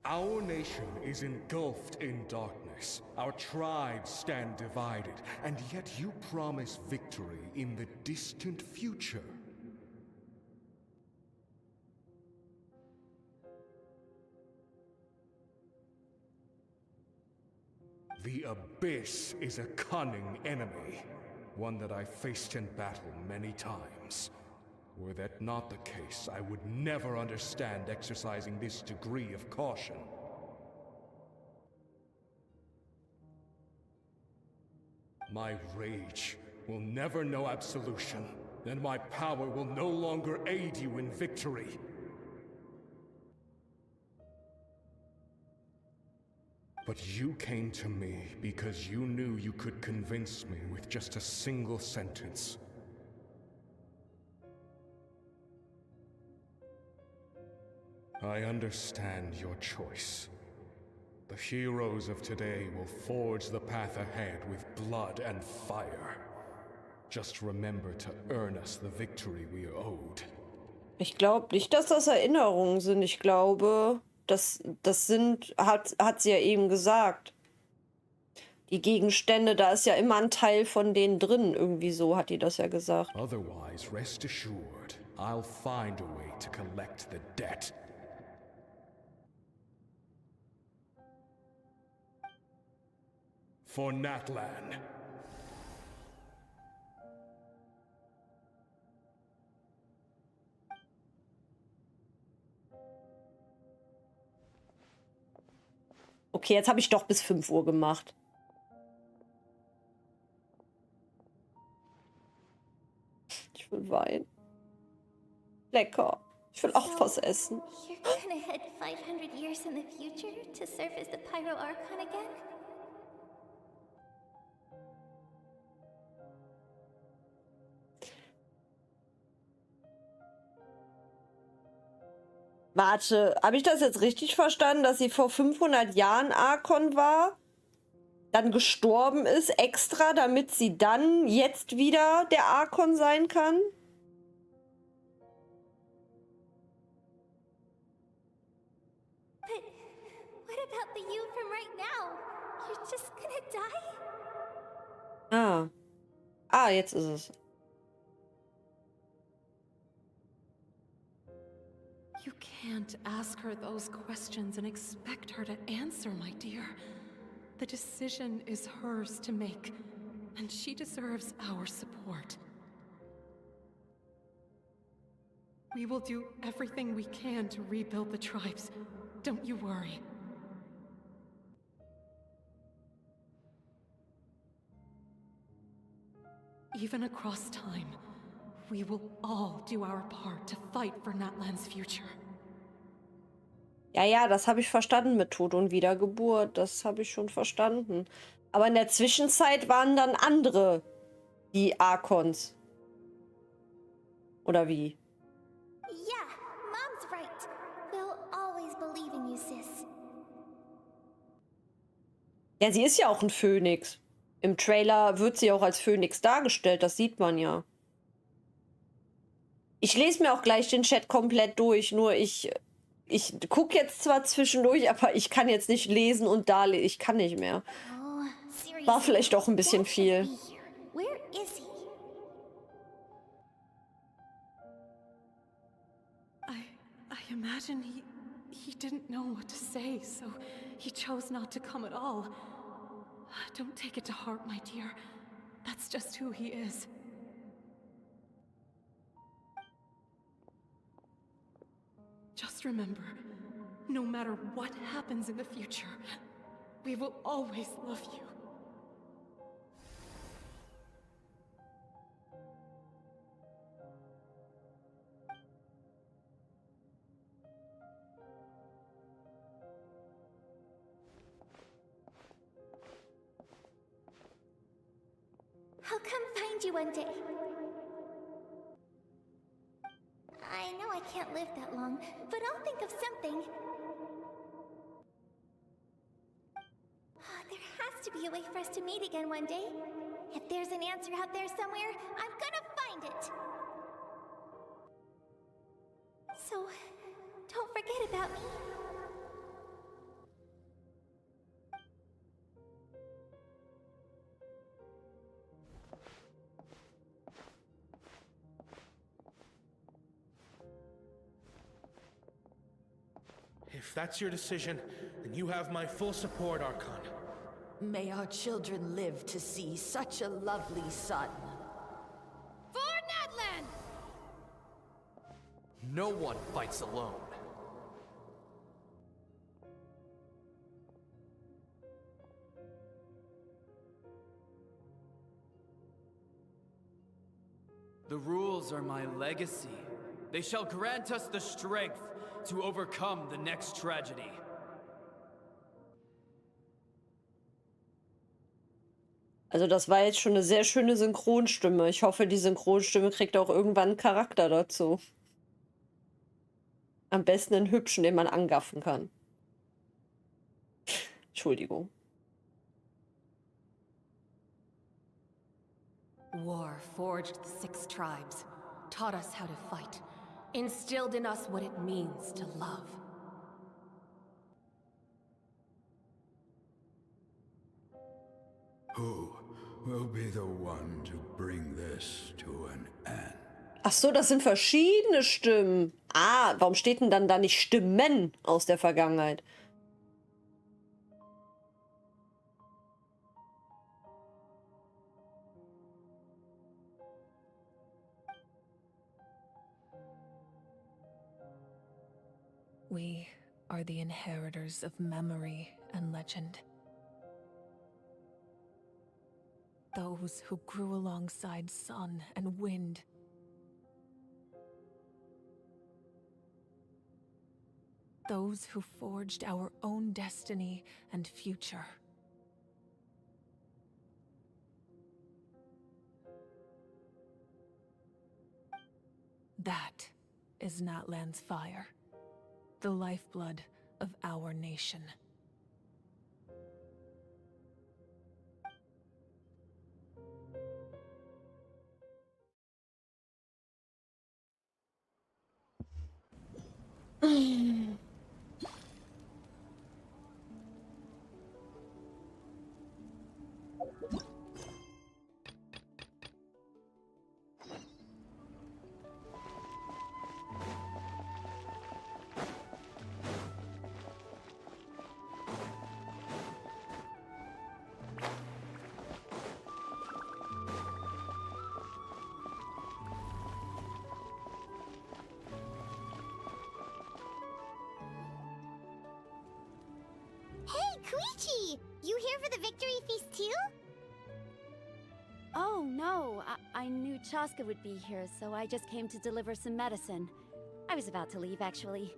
Our nation is engulfed in darkness. Our tribes stand divided, and yet you promise victory in the distant future. The Abyss is a cunning enemy, one that I faced in battle many times. Were that not the case, I would never understand exercising this degree of caution. My rage will never know absolution, and my power will no longer aid you in victory. But you came to me because you knew you could convince me with just a single sentence. I understand your choice. The heroes of today will forge the path ahead with blood and fire. Just remember to earn us the victory we are owed. Ich glaube nicht, dass das Erinnerungen sind. Ich glaube, das sind, hat sie ja eben gesagt. Die Gegenstände, da ist ja immer ein Teil von denen drin. Irgendwie so hat die das ja gesagt. Otherwise, rest assured, I'll find a way to collect the debt. For Natlan. Okay, jetzt habe ich doch bis 5 Uhr gemacht. Ich will Wein. Lecker. Ich will auch was essen. You're gonna head 500 years in the future to serve as the Pyro Archon again? Warte, habe ich das jetzt richtig verstanden, dass sie vor 500 Jahren Archon war, dann gestorben ist extra, damit sie dann jetzt wieder der Archon sein kann? But what about the you from right now? You're just gonna die? Ah. Ah, jetzt ist es. You can't ask her those questions and expect her to answer, my dear. The decision is hers to make, and she deserves our support. We will do everything we can to rebuild the tribes. Don't you worry. Even across time, we will all do our part to fight for Natlan's future. Ja, ja, das habe ich verstanden mit Tod und Wiedergeburt. Das habe ich schon verstanden. Aber in der Zwischenzeit waren dann andere die Archons. Oder wie? Yeah, Mom's right. We'll always believe in you, sis. Ja, sie ist ja auch ein Phönix. Im Trailer wird sie auch als Phönix dargestellt. Das sieht man ja. Ich lese mir auch gleich den Chat komplett durch. Nur ich gucke jetzt zwar zwischendurch, aber ich kann jetzt nicht lesen und da lesen. Ich kann nicht mehr. War vielleicht doch ein bisschen viel. Where is he? I imagine he didn't know what to say, so he chose not to come at all. Don't take it to heart, my dear. That's just who he is. Just remember, no matter what happens in the future, we will always love you. I'll come find you one day. I know I can't live that long, but I'll think of something. There has to be a way for us to meet again one day. If there's an answer out there somewhere, I'm gonna find it. So, don't forget about me. If that's your decision, then you have my full support, Archon. May our children live to see such a lovely son. For Natlan! No one fights alone. The rules are my legacy. They shall grant us the strength to overcome the next tragedy. Also das war jetzt schon eine sehr schöne Synchronstimme. Ich hoffe, die Synchronstimme kriegt auch irgendwann einen Charakter dazu. Am besten einen hübschen, den man angaffen kann. Entschuldigung. War forged the 6 tribes, taught us how to fight, instilled in us what it means to love. Who will be the one to bring this to an end? Ach so, das sind verschiedene Stimmen. Ah, warum steht denn dann da nicht Stimmen aus der Vergangenheit? We are the inheritors of memory and legend. Those who grew alongside sun and wind. Those who forged our own destiny and future. That is Natlan's fire, the lifeblood of our nation. Hey, Koichi! You here for the victory feast too? Oh, no. I knew Chaska would be here, so I just came to deliver some medicine. I was about to leave, actually.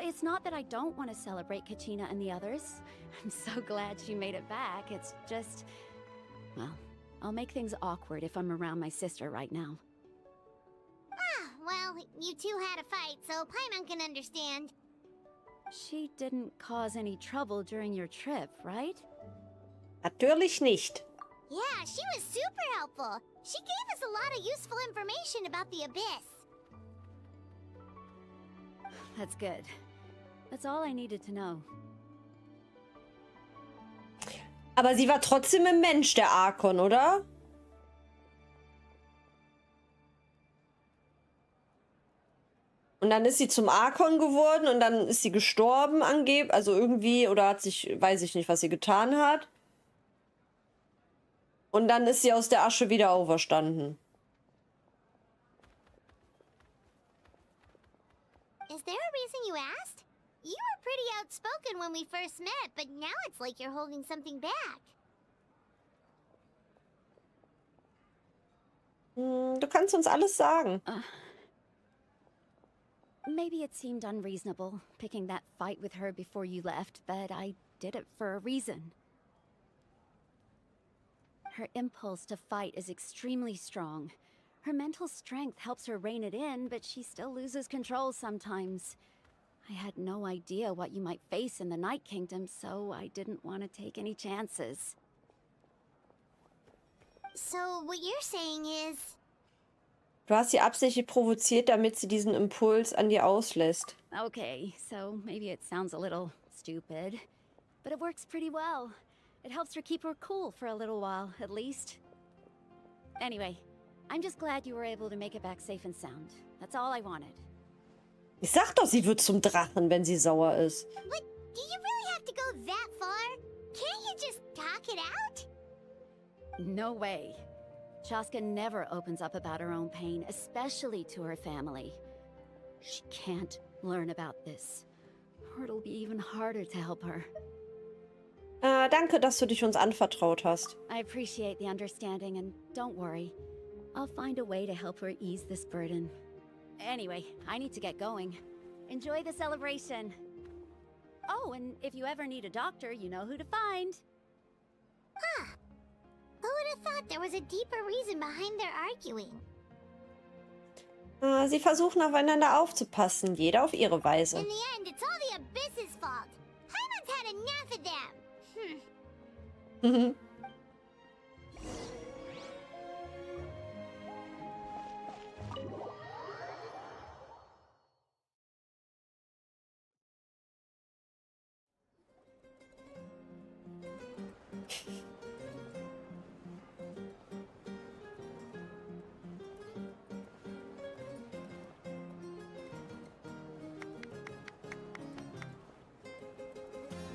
It's not that I don't want to celebrate Kachina and the others. I'm so glad she made it back. It's just... well, I'll make things awkward if I'm around my sister right now. Ah, well, you two had a fight, so Paimon can understand. She didn't cause any trouble during your trip, right? Natürlich nicht. Yeah, she was super helpful. She gave us a lot of useful information about the Abyss. That's good. That's all I needed to know. Aber sie war trotzdem ein Mensch, der Archon, oder? Und dann ist sie zum Archon geworden und dann ist sie gestorben angeblich, also irgendwie, oder hat sich, weiß ich nicht, was sie getan hat. Und dann ist sie aus der Asche wieder auferstanden. Is there a reason you asked? You were pretty outspoken when we first met, but now it's like you're holding something back. Du kannst uns alles sagen. Maybe it seemed unreasonable, picking that fight with her before you left, but I did it for a reason. Her impulse to fight is extremely strong. Her mental strength helps her rein it in, but she still loses control sometimes. I had no idea what you might face in the Night Kingdom, so I didn't want to take any chances. So what you're saying is... Du hast sie absichtlich provoziert, damit sie diesen Impuls an dir auslässt. Okay, so maybe it sounds a little stupid, but it works pretty well. It helps her keep her cool for a little while, at least. Anyway, I'm just glad you were able to make it back safe and sound. That's all I wanted. Ich sag doch, sie wird zum Drachen, wenn sie sauer ist. But do you really have to go that far? Can't you just talk it out? No way. Chaska never opens up about her own pain, especially to her family. She can't learn about this, or it'll be even harder to help her. Danke, dass du dich uns anvertraut hast. I appreciate the understanding, and don't worry. I'll find a way to help her ease this burden. Anyway, I need to get going. Enjoy the celebration. Oh, and if you ever need a doctor, you know who to find. Huh. Who would have thought there was a deeper reason behind their arguing? Sie versuchen aufeinander aufzupassen, jeder auf ihre Weise. In the end, it's all the Abyss's fault. Paimon's had enough of them.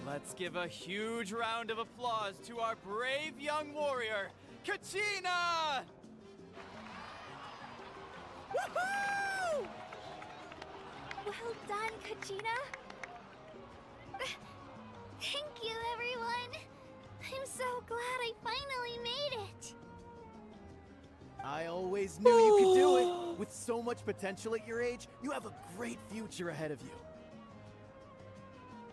Let's give a huge round of applause to our brave young warrior, Kachina! Woohoo! Well done, Kachina. Thank you, everyone. I'm so glad I finally made it. I always knew you could do it. With so much potential at your age, you have a great future ahead of you.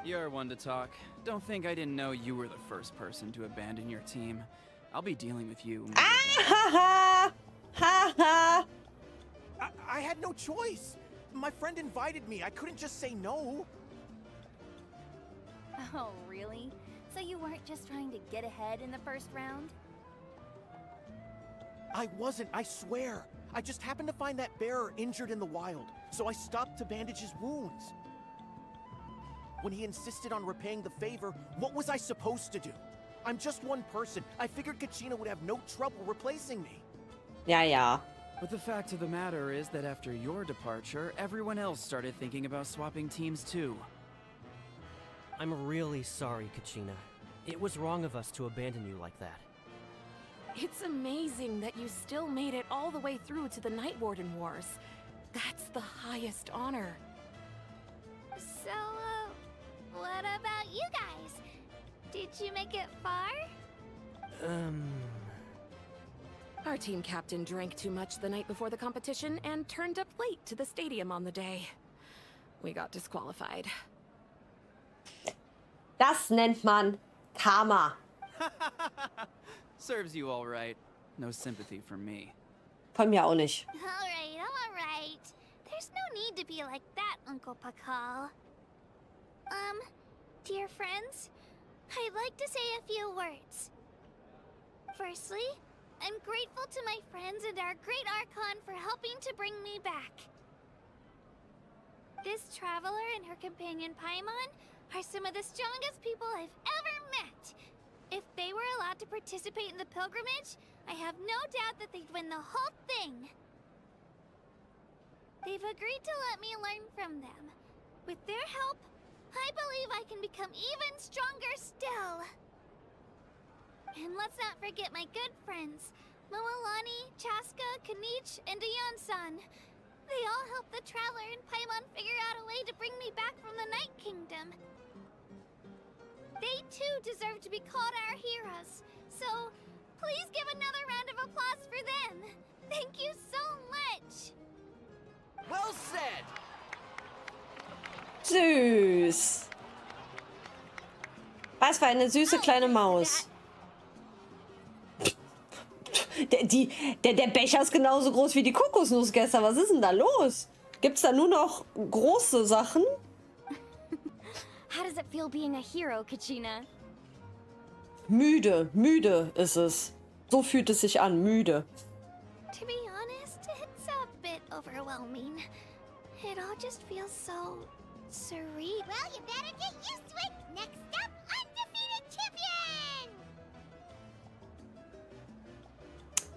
You're one to talk. Don't think I didn't know you were the first person to abandon your team. I'll be dealing with you. Ha ha! I had no choice. My friend invited me. I couldn't just say no. Oh, really? So you weren't just trying to get ahead in the first round? I wasn't, I swear. I just happened to find that bearer injured in the wild, so I stopped to bandage his wounds. When he insisted on repaying the favor, what was I supposed to do? I'm just one person. I figured Kachina would have no trouble replacing me. Ja. But the fact of the matter is that after your departure, everyone else started thinking about swapping teams too. I'm really sorry, Kachina. It was wrong of us to abandon you like that. It's amazing that you still made it all the way through to the Night Warden Wars. That's the highest honor. So, what about you guys? Did you make it far? Our team captain drank too much the night before the competition and turned up late to the stadium on the day. We got disqualified. Das nennt man Karma. Serves you all right. No sympathy for me. Von mir auch nicht. All right. There's no need to be like that, Uncle Pakal. Dear friends, I'd like to say a few words. Firstly, I'm grateful to my friends and our great Archon for helping to bring me back. This traveler and her companion Paimon are some of the strongest people I've ever met. If they were allowed to participate in the pilgrimage, I have no doubt that they'd win the whole thing. They've agreed to let me learn from them. With their help, I believe I can become even stronger still. And let's not forget my good friends, Moalani, Chaska, Kanich, and Aeon-san. They all helped the Traveler and Paimon figure out a way to bring me back from the Night Kingdom. They too deserve to be called our heroes, so please give another round of applause for them. Thank you so much. Well said! Süß. Was für eine süße kleine Maus. Der Becher ist genauso groß wie die Kokosnuss gestern. Was ist denn da los? Gibt's da nur noch große Sachen? How does it feel being a hero, Kachina? Müde ist es. So fühlt es sich an, müde. To be honest, it's a bit overwhelming. It all just feels so surreal. Well, you better get used to it. Next up, undefeated champion!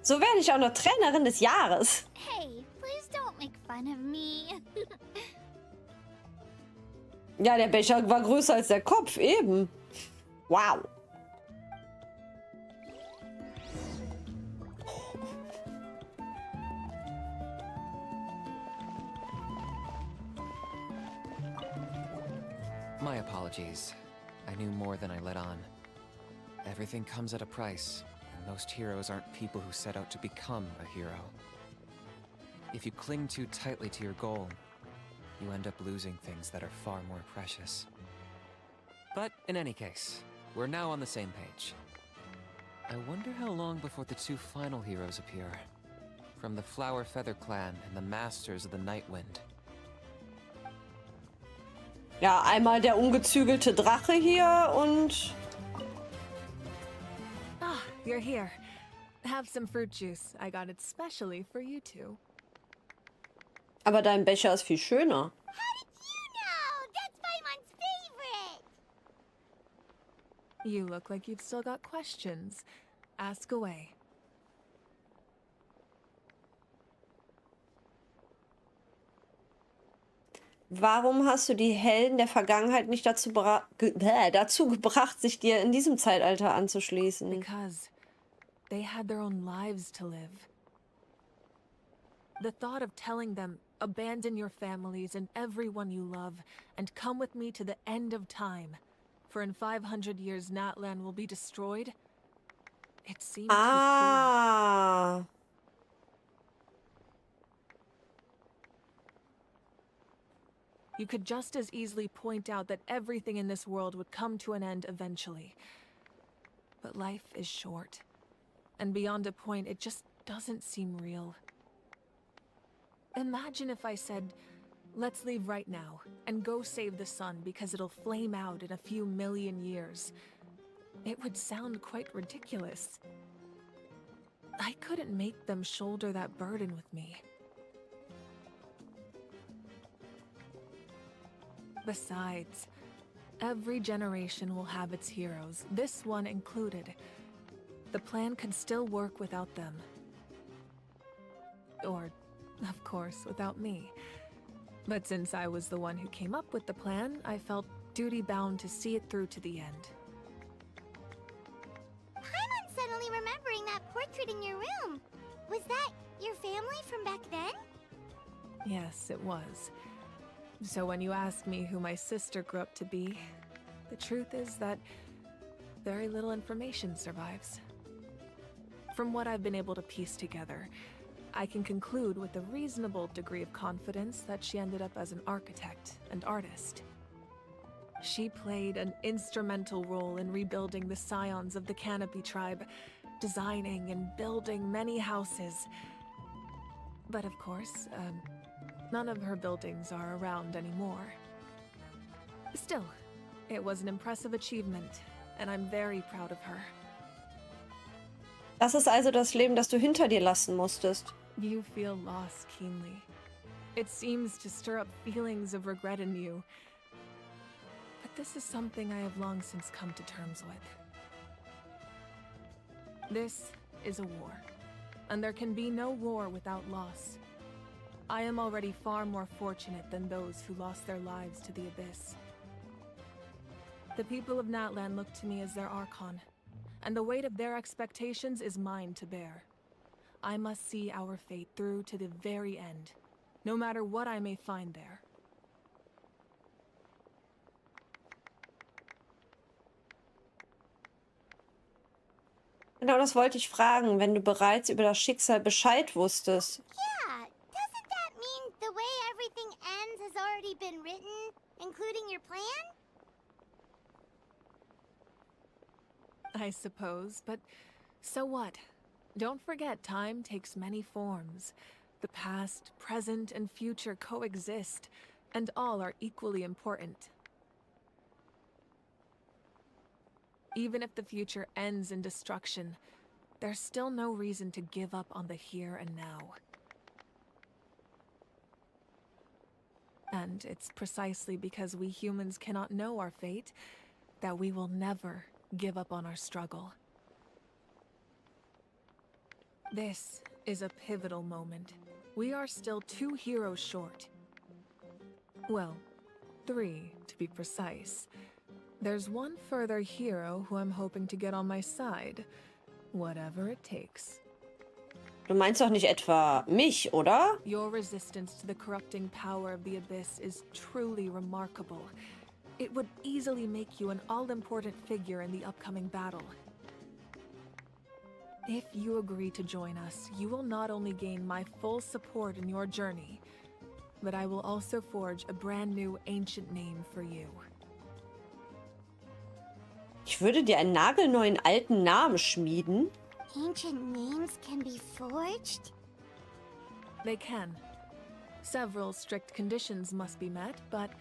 So werde ich auch noch Trainerin des Jahres. Hey, please don't make fun of me. Ja, der Becher war größer als der Kopf, eben. Wow. My apologies. I knew more than I let on. Everything comes at a price, and most heroes aren't people who set out to become a hero. If you cling too tightly to your goal, you end up losing things that are far more precious. But in any case, we're now on the same page. I wonder how long before the two final heroes appear. From the Flower Feather Clan and the Masters of the Night Wind. Ja, einmal der ungezügelte Drache hier und... Ah, you're here. Have some fruit juice. I got it specially for you two. Aber dein Becher ist viel schöner. How did you know? That's Paimon's favorite! You look like you've still got questions. Ask away. Warum hast du die Helden der Vergangenheit nicht dazu gebracht, sich dir in diesem Zeitalter anzuschließen? Because they had their own lives to live. The thought of telling them, abandon your families and everyone you love, and come with me to the end of time, for in 500 years Natlan will be destroyed, it seemed too cruel. You could just as easily point out that everything in this world would come to an end eventually. But life is short, and beyond a point, it just doesn't seem real. Imagine if I said, let's leave right now, and go save the sun because it'll flame out in a few million years. It would sound quite ridiculous. I couldn't make them shoulder that burden with me. Besides, every generation will have its heroes, this one included. The plan could still work without them. Or, of course, without me. But since I was the one who came up with the plan, I felt duty-bound to see it through to the end. Paimon's suddenly remembering that portrait in your room. Was that your family from back then? Yes, it was. So when you asked me who my sister grew up to be, the truth is that very little information survives. From what I've been able to piece together, I can conclude with a reasonable degree of confidence that she ended up as an architect and artist. She played an instrumental role in rebuilding the scions of the Canopy tribe, designing and building many houses. But of course, none of her buildings are around anymore. Still, it was an impressive achievement, and I'm very proud of her. Das ist also das Leben, das du hinter dir lassen musstest. You feel loss keenly. It seems to stir up feelings of regret in you. But this is something I have long since come to terms with. This is a war, and there can be no war without loss. I am already far more fortunate than those who lost their lives to the Abyss. The people of Natlan look to me as their Archon, and the weight of their expectations is mine to bear. I must see our fate through to the very end, no matter what I may find there. Genau, das wollte ich fragen, wenn du bereits über das Schicksal Bescheid wusstest. Yeah, doesn't that mean the way everything ends has already been written, including your plan? I suppose, but so what? Don't forget, time takes many forms. The past, present, and future coexist, and all are equally important. Even if the future ends in destruction, there's still no reason to give up on the here and now. And it's precisely because we humans cannot know our fate that we will never give up on our struggle. This is a pivotal moment. We are still 2 heroes short. Well, 3, to be precise. There's one further hero who I'm hoping to get on my side, whatever it takes. Du meinst doch nicht etwa mich, oder? Your resistance to the corrupting power of the Abyss is truly remarkable. It would easily make you an all-important figure in the upcoming battle. If you agree to join us, you will not only gain my full support in your journey, but I will also forge a brand new ancient name for you. Ich würde dir einen nagelneuen alten Namen schmieden. Ancient names can be forged? They can. Several strict conditions must be met, but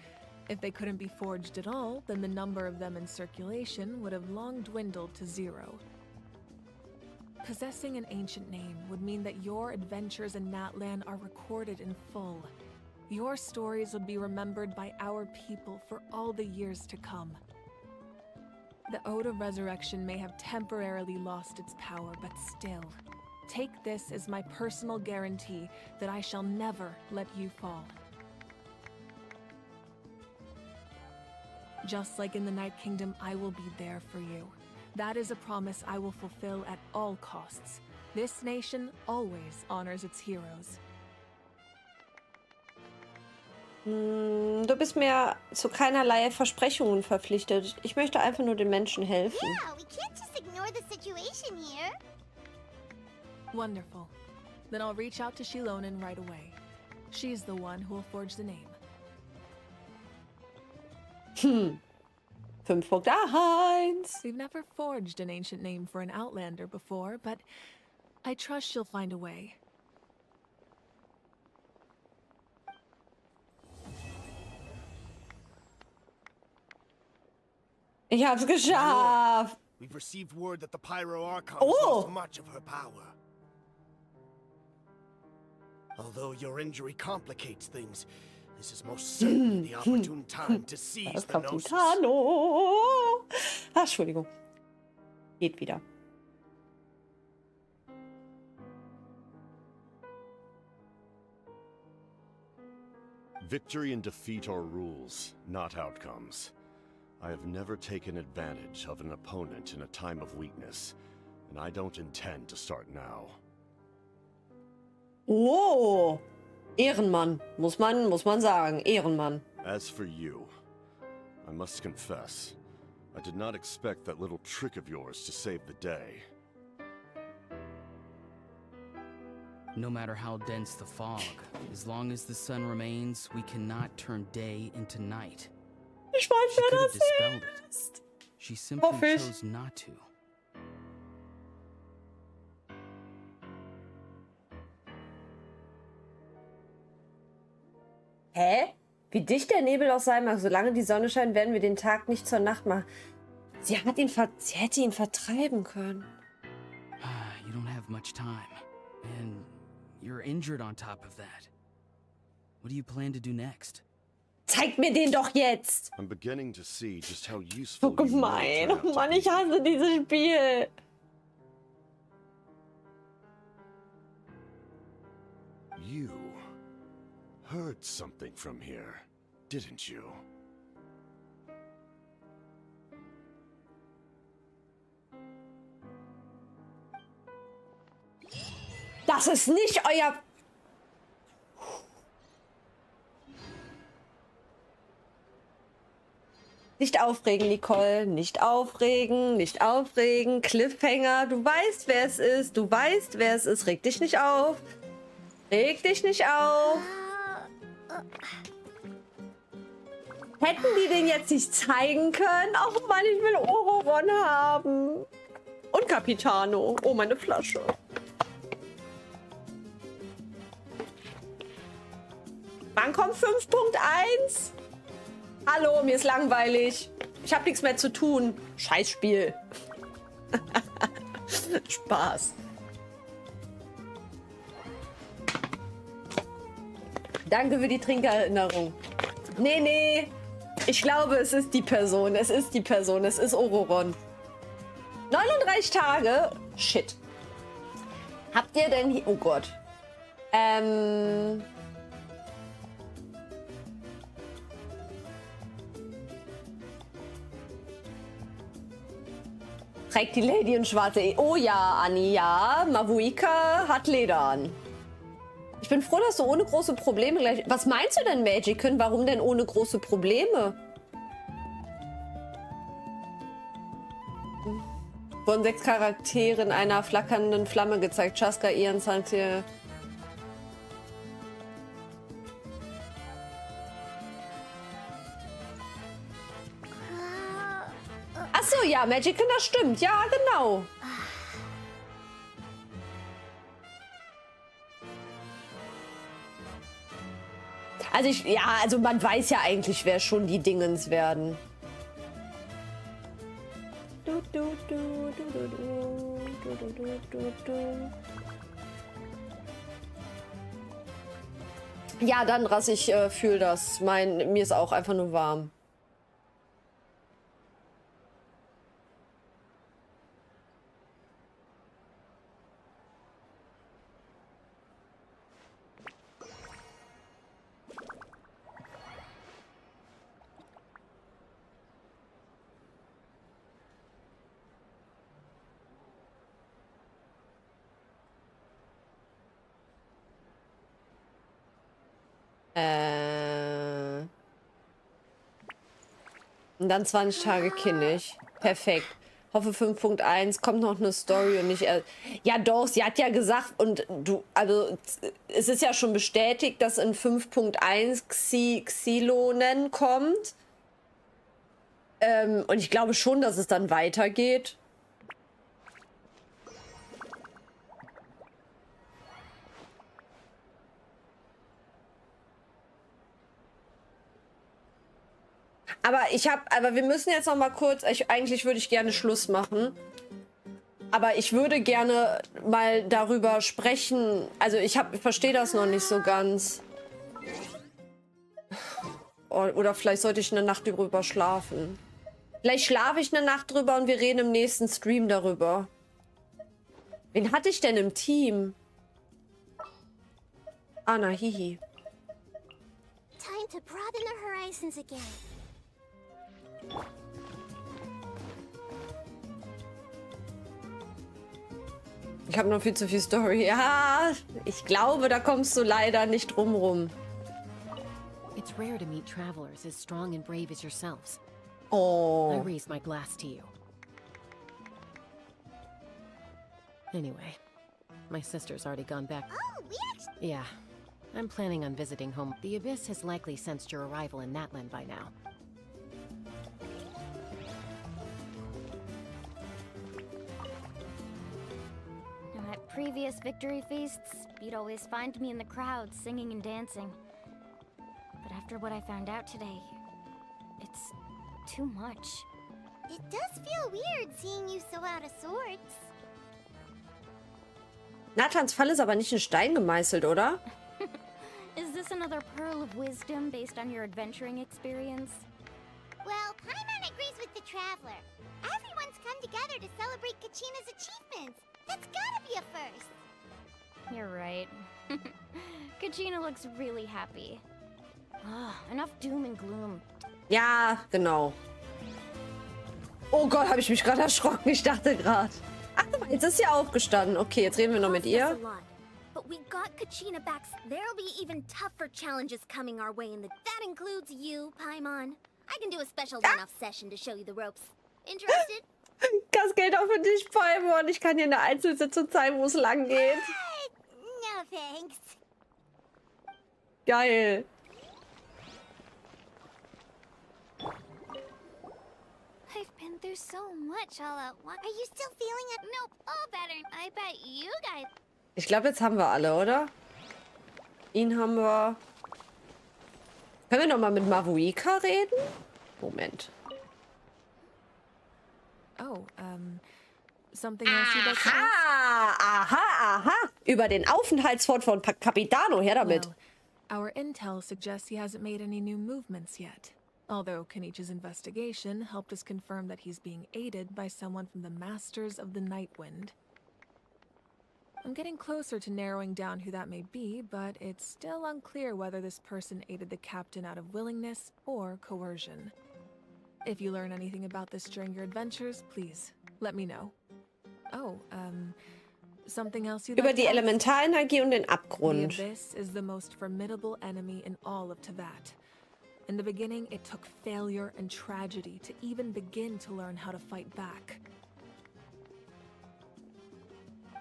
if they couldn't be forged at all, then the number of them in circulation would have long dwindled to 0. Possessing an ancient name would mean that your adventures in Natlan are recorded in full. Your stories would be remembered by our people for all the years to come. The Ode of Resurrection may have temporarily lost its power, but still, take this as my personal guarantee that I shall never let you fall. Just like in the Night Kingdom, I will be there for you. That is a promise I will fulfill at all costs. This nation always honors its heroes. Du bist mir zu keinerlei Versprechungen verpflichtet. Ich möchte einfach nur den Menschen helfen. Yeah, we can't just ignore the situation here. Wonderful. Then I'll reach out to Shilonen right away. She's the one who will forge the name. 5.1. We've never forged an ancient name for an Outlander before, but I trust she'll find a way. Ich hab's geschafft. We've received word that the Pyro Archon Oh. has lost much of her power. Although your injury complicates things, this is most certainly the opportune time to seize the Gnosis. Capitano. Ach, Entschuldigung. Geht wieder. Victory and defeat are rules, not outcomes. I have never taken advantage of an opponent in a time of weakness, and I don't intend to start now. Oh, Ehrenmann, muss man sagen, Ehrenmann. As for you, I must confess, I did not expect that little trick of yours to save the day. No matter how dense the fog, as long as the sun remains, we cannot turn day into night. Ich weiß, She wer could have das dispelled ist. it. She simply Hoffe ich. chose not to. Hä? Wie dicht der Nebel auch sein mag, solange die Sonne scheint, werden wir den Tag nicht zur Nacht machen. Sie hätte ihn vertreiben können. You don't have much time, and you're injured on top of that. What do you plan to do next? Zeig mir den doch jetzt! I'm beginning to see just how useful So you may gemein. turn out Oh to Mann, be. ich hasse dieses Spiel. You heard something from here, didn't you? Das ist nicht euer... Nicht aufregen, Nicole. Nicht aufregen, nicht aufregen. Cliffhanger, du weißt, wer es ist. Du weißt, wer es ist. Reg dich nicht auf. Reg dich nicht auf. Hätten die den jetzt nicht zeigen können? Ach Mann, ich will Ororon haben. Und Capitano. Oh, meine Flasche. Wann kommt 5.1? Hallo, mir ist langweilig. Ich habe nichts mehr zu tun. Scheißspiel. Spaß. Danke für die Trinkerinnerung. Nee, nee. Ich glaube, es ist die Person. Es ist die Person. Es ist Ororon. 39 Tage. Shit. Habt ihr denn hier... Oh Gott. Trägt die Lady in schwarze... Oh ja, Anni, ja. Mavuika hat Leder an. Ich bin froh, dass du ohne große Probleme gleich... Was meinst du denn, Magickin? Warum denn ohne große Probleme? Wurden 6 Charaktere in einer flackernden Flamme gezeigt. Chaska, Ian, Santier... Achso, ja, Magickin, das stimmt. Ja, genau. Also also man weiß ja eigentlich, wer schon die Dingens werden. Ja, dann Rass, ich fühle das. Mir ist auch einfach nur warm. Und dann 20 Tage kindisch. Perfekt. Hoffe 5.1 kommt noch eine Story und nicht... Ja doch, sie hat ja gesagt und also es ist ja schon bestätigt, dass in 5.1 Xilonen kommt. Und ich glaube schon, dass es dann weitergeht. Aber wir müssen jetzt noch mal kurz, eigentlich würde ich gerne Schluss machen. Aber ich würde gerne mal darüber sprechen. Also ich verstehe das noch nicht so ganz. Oder vielleicht sollte ich eine Nacht drüber schlafen. Vielleicht schlafe ich eine Nacht drüber und wir reden im nächsten Stream darüber. Wen hatte ich denn im Team? Anna, hihi. Time to broaden the horizons again. Ich habe noch viel zu viel Story. Ja, ich glaube, da kommst du leider nicht drum rum. It's rare to meet travelers as strong and brave as yourselves. Oh. I raise my glass to you. Anyway, my sister's already gone back. Oh, we actually... Yeah, I'm planning on visiting home. The Abyss has likely sensed your arrival in Natlan by now. At previous victory feasts, you'd always find me in the crowd singing and dancing. But after what I found out today, it's too much. It does feel weird seeing you so out of sorts. Nathans Fall ist aber nicht in Stein gemeißelt, oder? Is this another pearl of wisdom based on your adventuring experience? Well, Paimon agrees with the Traveler. Everyone's come together to celebrate Kachina's achievements. That's gotta be a first. You're right. Kachina looks really happy. Enough doom and gloom. Ja, genau. Oh Gott, habe ich mich gerade erschrocken. Ich dachte gerade. Ach, guck mal, jetzt ist sie aufgestanden. Okay, jetzt reden wir noch mit ihr. But we got Kachina back. There'll be even tougher challenges coming our way, and that includes you, Paimon. I can do a special one-off session to show you the ropes. Interested? Das geht auch für dich, Paimon. Ich kann dir eine Einzelsitzung zeigen, wo es lang geht. No thanks. Geil. I've been through so much all at once. Are you still feeling it? Nope, all better. I bet you guys... Ich glaube, jetzt haben wir alle, oder? Ihn haben wir. Können wir noch mal mit Mavuika reden? Moment. Oh, something else you'd like to ask? Aha. Über den Aufenthaltsort von Capitano. Her damit. Well, our intel suggests he hasn't made any new movements yet. Although Kenichi's investigation helped us confirm that he's being aided by someone from the Masters of the Nightwind. I'm getting closer to narrowing down who that may be, but it's still unclear whether this person aided the captain out of willingness or coercion. If you learn anything about this during your adventures, please, let me know. Oh, something else you'd Über like die to ask? Elementarenergie und den The Abgrund. Abyss is the most formidable enemy in all of Teyvat. In the beginning, it took failure and tragedy to even begin to learn how to fight back.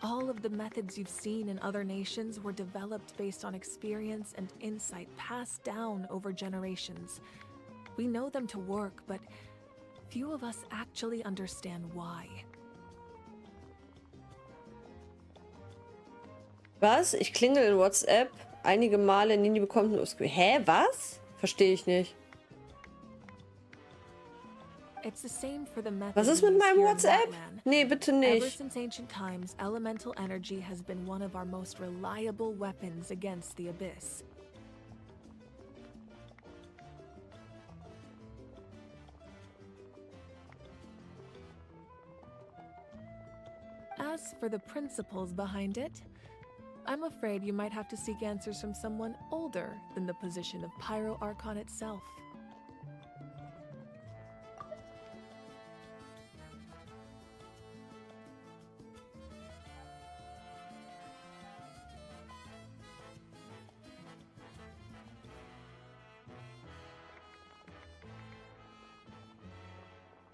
All of the methods you've seen in other nations were developed based on experience and insight passed down over generations. We know them to work, but few of us actually understand why. Was? Ich klingel in WhatsApp einige Male, Nini bekommt nur... Hä, was? Verstehe ich nicht. It's the same for the method Was ist we mit use meinem here in WhatsApp? Vatland. Nee, bitte Ever nicht. since ancient times, elemental energy has been one of our most reliable weapons against the Abyss. As for the principles behind it, I'm afraid you might have to seek answers from someone older than the position of Pyro Archon itself.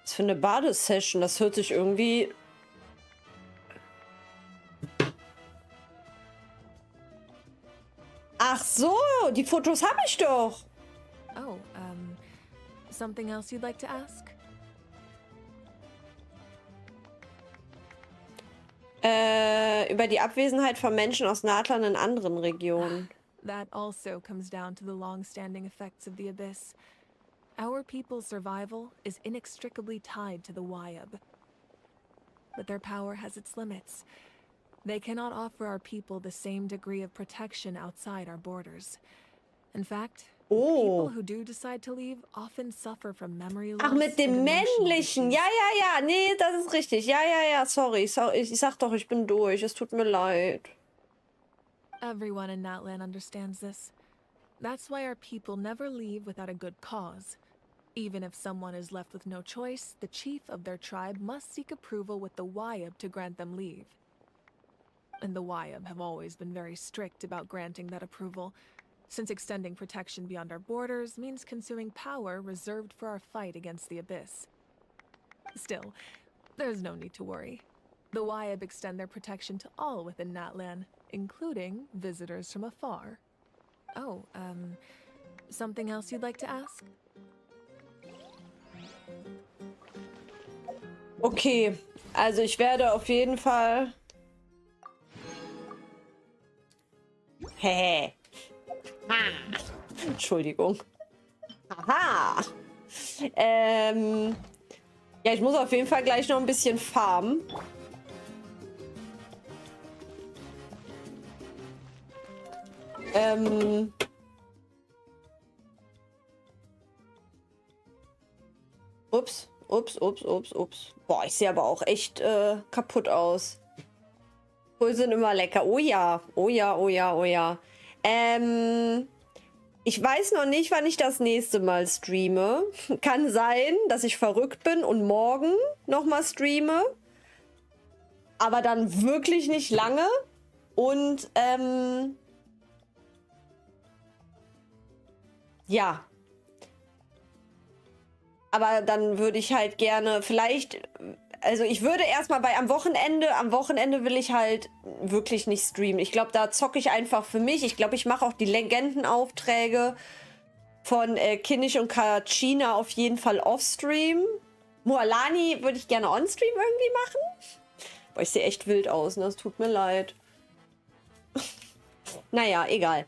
Was für eine Badesession, das hört sich irgendwie... Ach so, die Fotos habe ich doch. Oh, something else you'd like to ask? Über die Abwesenheit von Menschen aus Natlan in anderen Regionen. That also comes down to the long-standing effects of the Abyss. Our people's survival is inextricably tied to the Wayab. But their power has its limits. They cannot offer our people the same degree of protection outside our borders. In fact, people who do decide to leave often suffer from memory loss. Ach, mit dem and emotional Männlichen. issues. Ja. Nee, das ist richtig. Ja. Sorry. Ich sag doch, ich bin durch. Es tut mir leid. Everyone in Natlan understands this. That's why our people never leave without a good cause. Even if someone is left with no choice, the chief of their tribe must seek approval with the Wayab to grant them leave. And the Wayab have always been very strict about granting that approval, since extending protection beyond our borders means consuming power reserved for our fight against the Abyss. Still, there's no need to worry. The Wayab extend their protection to all within Natlan, including visitors from afar. Oh, something else you'd like to ask? Okay, also ich werde auf jeden Fall... Hä? Entschuldigung. Aha. Ja, ich muss auf jeden Fall gleich noch ein bisschen farmen. Ups. Boah, ich sehe aber auch echt kaputt aus. Wohl sind immer lecker. Oh ja. Ich weiß noch nicht, wann ich das nächste Mal streame. Kann sein, dass ich verrückt bin und morgen nochmal streame. Aber dann wirklich nicht lange. Und ja. Aber dann würde ich halt gerne vielleicht... Also ich würde erstmal am Wochenende will ich halt wirklich nicht streamen. Ich glaube, da zocke ich einfach für mich. Ich glaube, ich mache auch die Legendenaufträge von Kinnish und Kachina auf jeden Fall off-stream. Mualani würde ich gerne on-stream irgendwie machen. Boah, ich sehe echt wild aus, ne? Das tut mir leid. Naja, egal.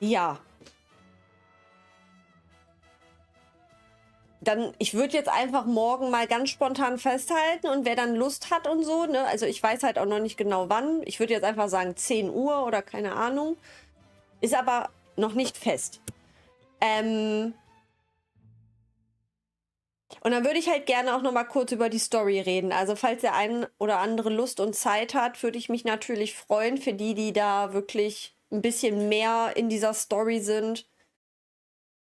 Ja. Dann, ich würde jetzt einfach morgen mal ganz spontan festhalten und wer dann Lust hat und so, ne, also ich weiß halt auch noch nicht genau wann. Ich würde jetzt einfach sagen 10 Uhr oder keine Ahnung. Ist aber noch nicht fest. Und dann würde ich halt gerne auch noch mal kurz über die Story reden. Also falls der ein oder andere Lust und Zeit hat, würde ich mich natürlich freuen für die, die da wirklich ein bisschen mehr in dieser Story sind.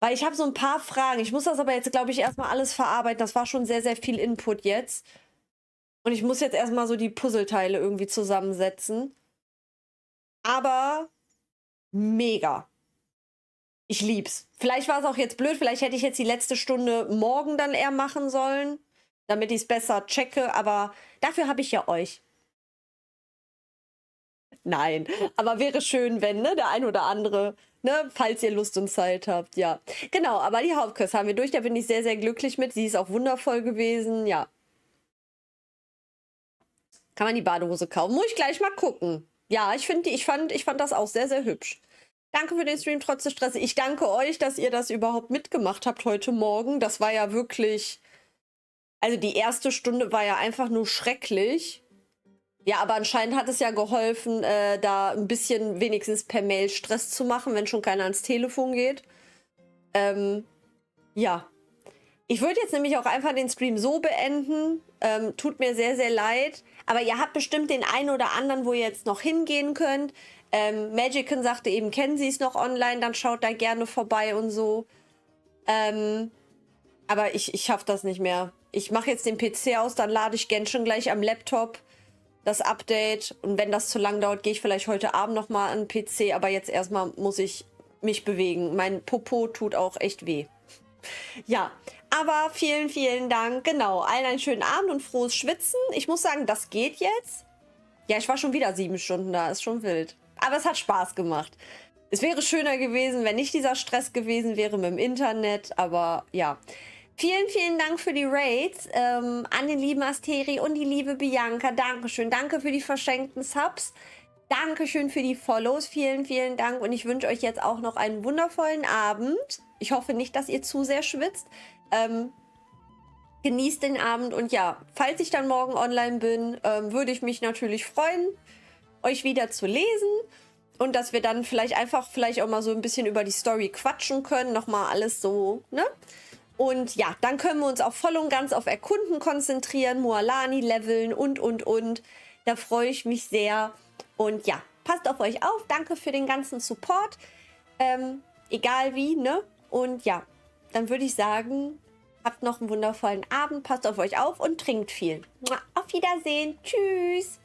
Weil ich habe so ein paar Fragen. Ich muss das aber jetzt, glaube ich, erstmal alles verarbeiten. Das war schon sehr, sehr viel Input jetzt. Und ich muss jetzt erstmal so die Puzzleteile irgendwie zusammensetzen. Aber mega. Ich lieb's. Vielleicht war es auch jetzt blöd. Vielleicht hätte ich jetzt die letzte Stunde morgen dann eher machen sollen, damit ich es besser checke. Aber dafür habe ich ja euch. Nein, aber wäre schön, wenn, ne, der ein oder andere, ne, falls ihr Lust und Zeit habt, ja. Genau, aber die Hauptquest haben wir durch, da bin ich sehr, sehr glücklich mit. Sie ist auch wundervoll gewesen, ja. Kann man die Badehose kaufen? Muss ich gleich mal gucken. Ja, ich fand das auch sehr, sehr hübsch. Danke für den Stream trotz des Stresses. Ich danke euch, dass ihr das überhaupt mitgemacht habt heute Morgen. Das war ja wirklich, also die erste Stunde war ja einfach nur schrecklich. Ja, aber anscheinend hat es ja geholfen, da ein bisschen wenigstens per Mail Stress zu machen, wenn schon keiner ans Telefon geht. Ja. Ich würde jetzt nämlich auch einfach den Stream so beenden. Tut mir sehr, sehr leid. Aber ihr habt bestimmt den einen oder anderen, wo ihr jetzt noch hingehen könnt. Magicken sagte eben, kennen Sie es noch online? Dann schaut da gerne vorbei und so. Aber ich schaffe das nicht mehr. Ich mache jetzt den PC aus, dann lade ich Genshin gleich am Laptop. Das Update. Und wenn das zu lang dauert, gehe ich vielleicht heute Abend nochmal an den PC. Aber jetzt erstmal muss ich mich bewegen. Mein Popo tut auch echt weh. Ja, aber vielen, vielen Dank. Genau, allen einen schönen Abend und frohes Schwitzen. Ich muss sagen, das geht jetzt. Ja, ich war schon wieder 7 Stunden da. Ist schon wild. Aber es hat Spaß gemacht. Es wäre schöner gewesen, wenn nicht dieser Stress gewesen wäre mit dem Internet. Aber ja. Vielen, vielen Dank für die Raids an den lieben Asteri und die liebe Bianca. Dankeschön. Danke für die verschenkten Subs. Dankeschön für die Follows. Vielen, vielen Dank. Und ich wünsche euch jetzt auch noch einen wundervollen Abend. Ich hoffe nicht, dass ihr zu sehr schwitzt. Genießt den Abend. Und ja, falls ich dann morgen online bin, würde ich mich natürlich freuen, euch wieder zu lesen. Und dass wir dann vielleicht auch mal so ein bisschen über die Story quatschen können. Nochmal alles so, ne? Und ja, dann können wir uns auch voll und ganz auf Erkunden konzentrieren, Mualani leveln und. Da freue ich mich sehr. Und ja, passt auf euch auf. Danke für den ganzen Support. Egal wie, ne? Und ja, dann würde ich sagen, habt noch einen wundervollen Abend. Passt auf euch auf und trinkt viel. Auf Wiedersehen. Tschüss.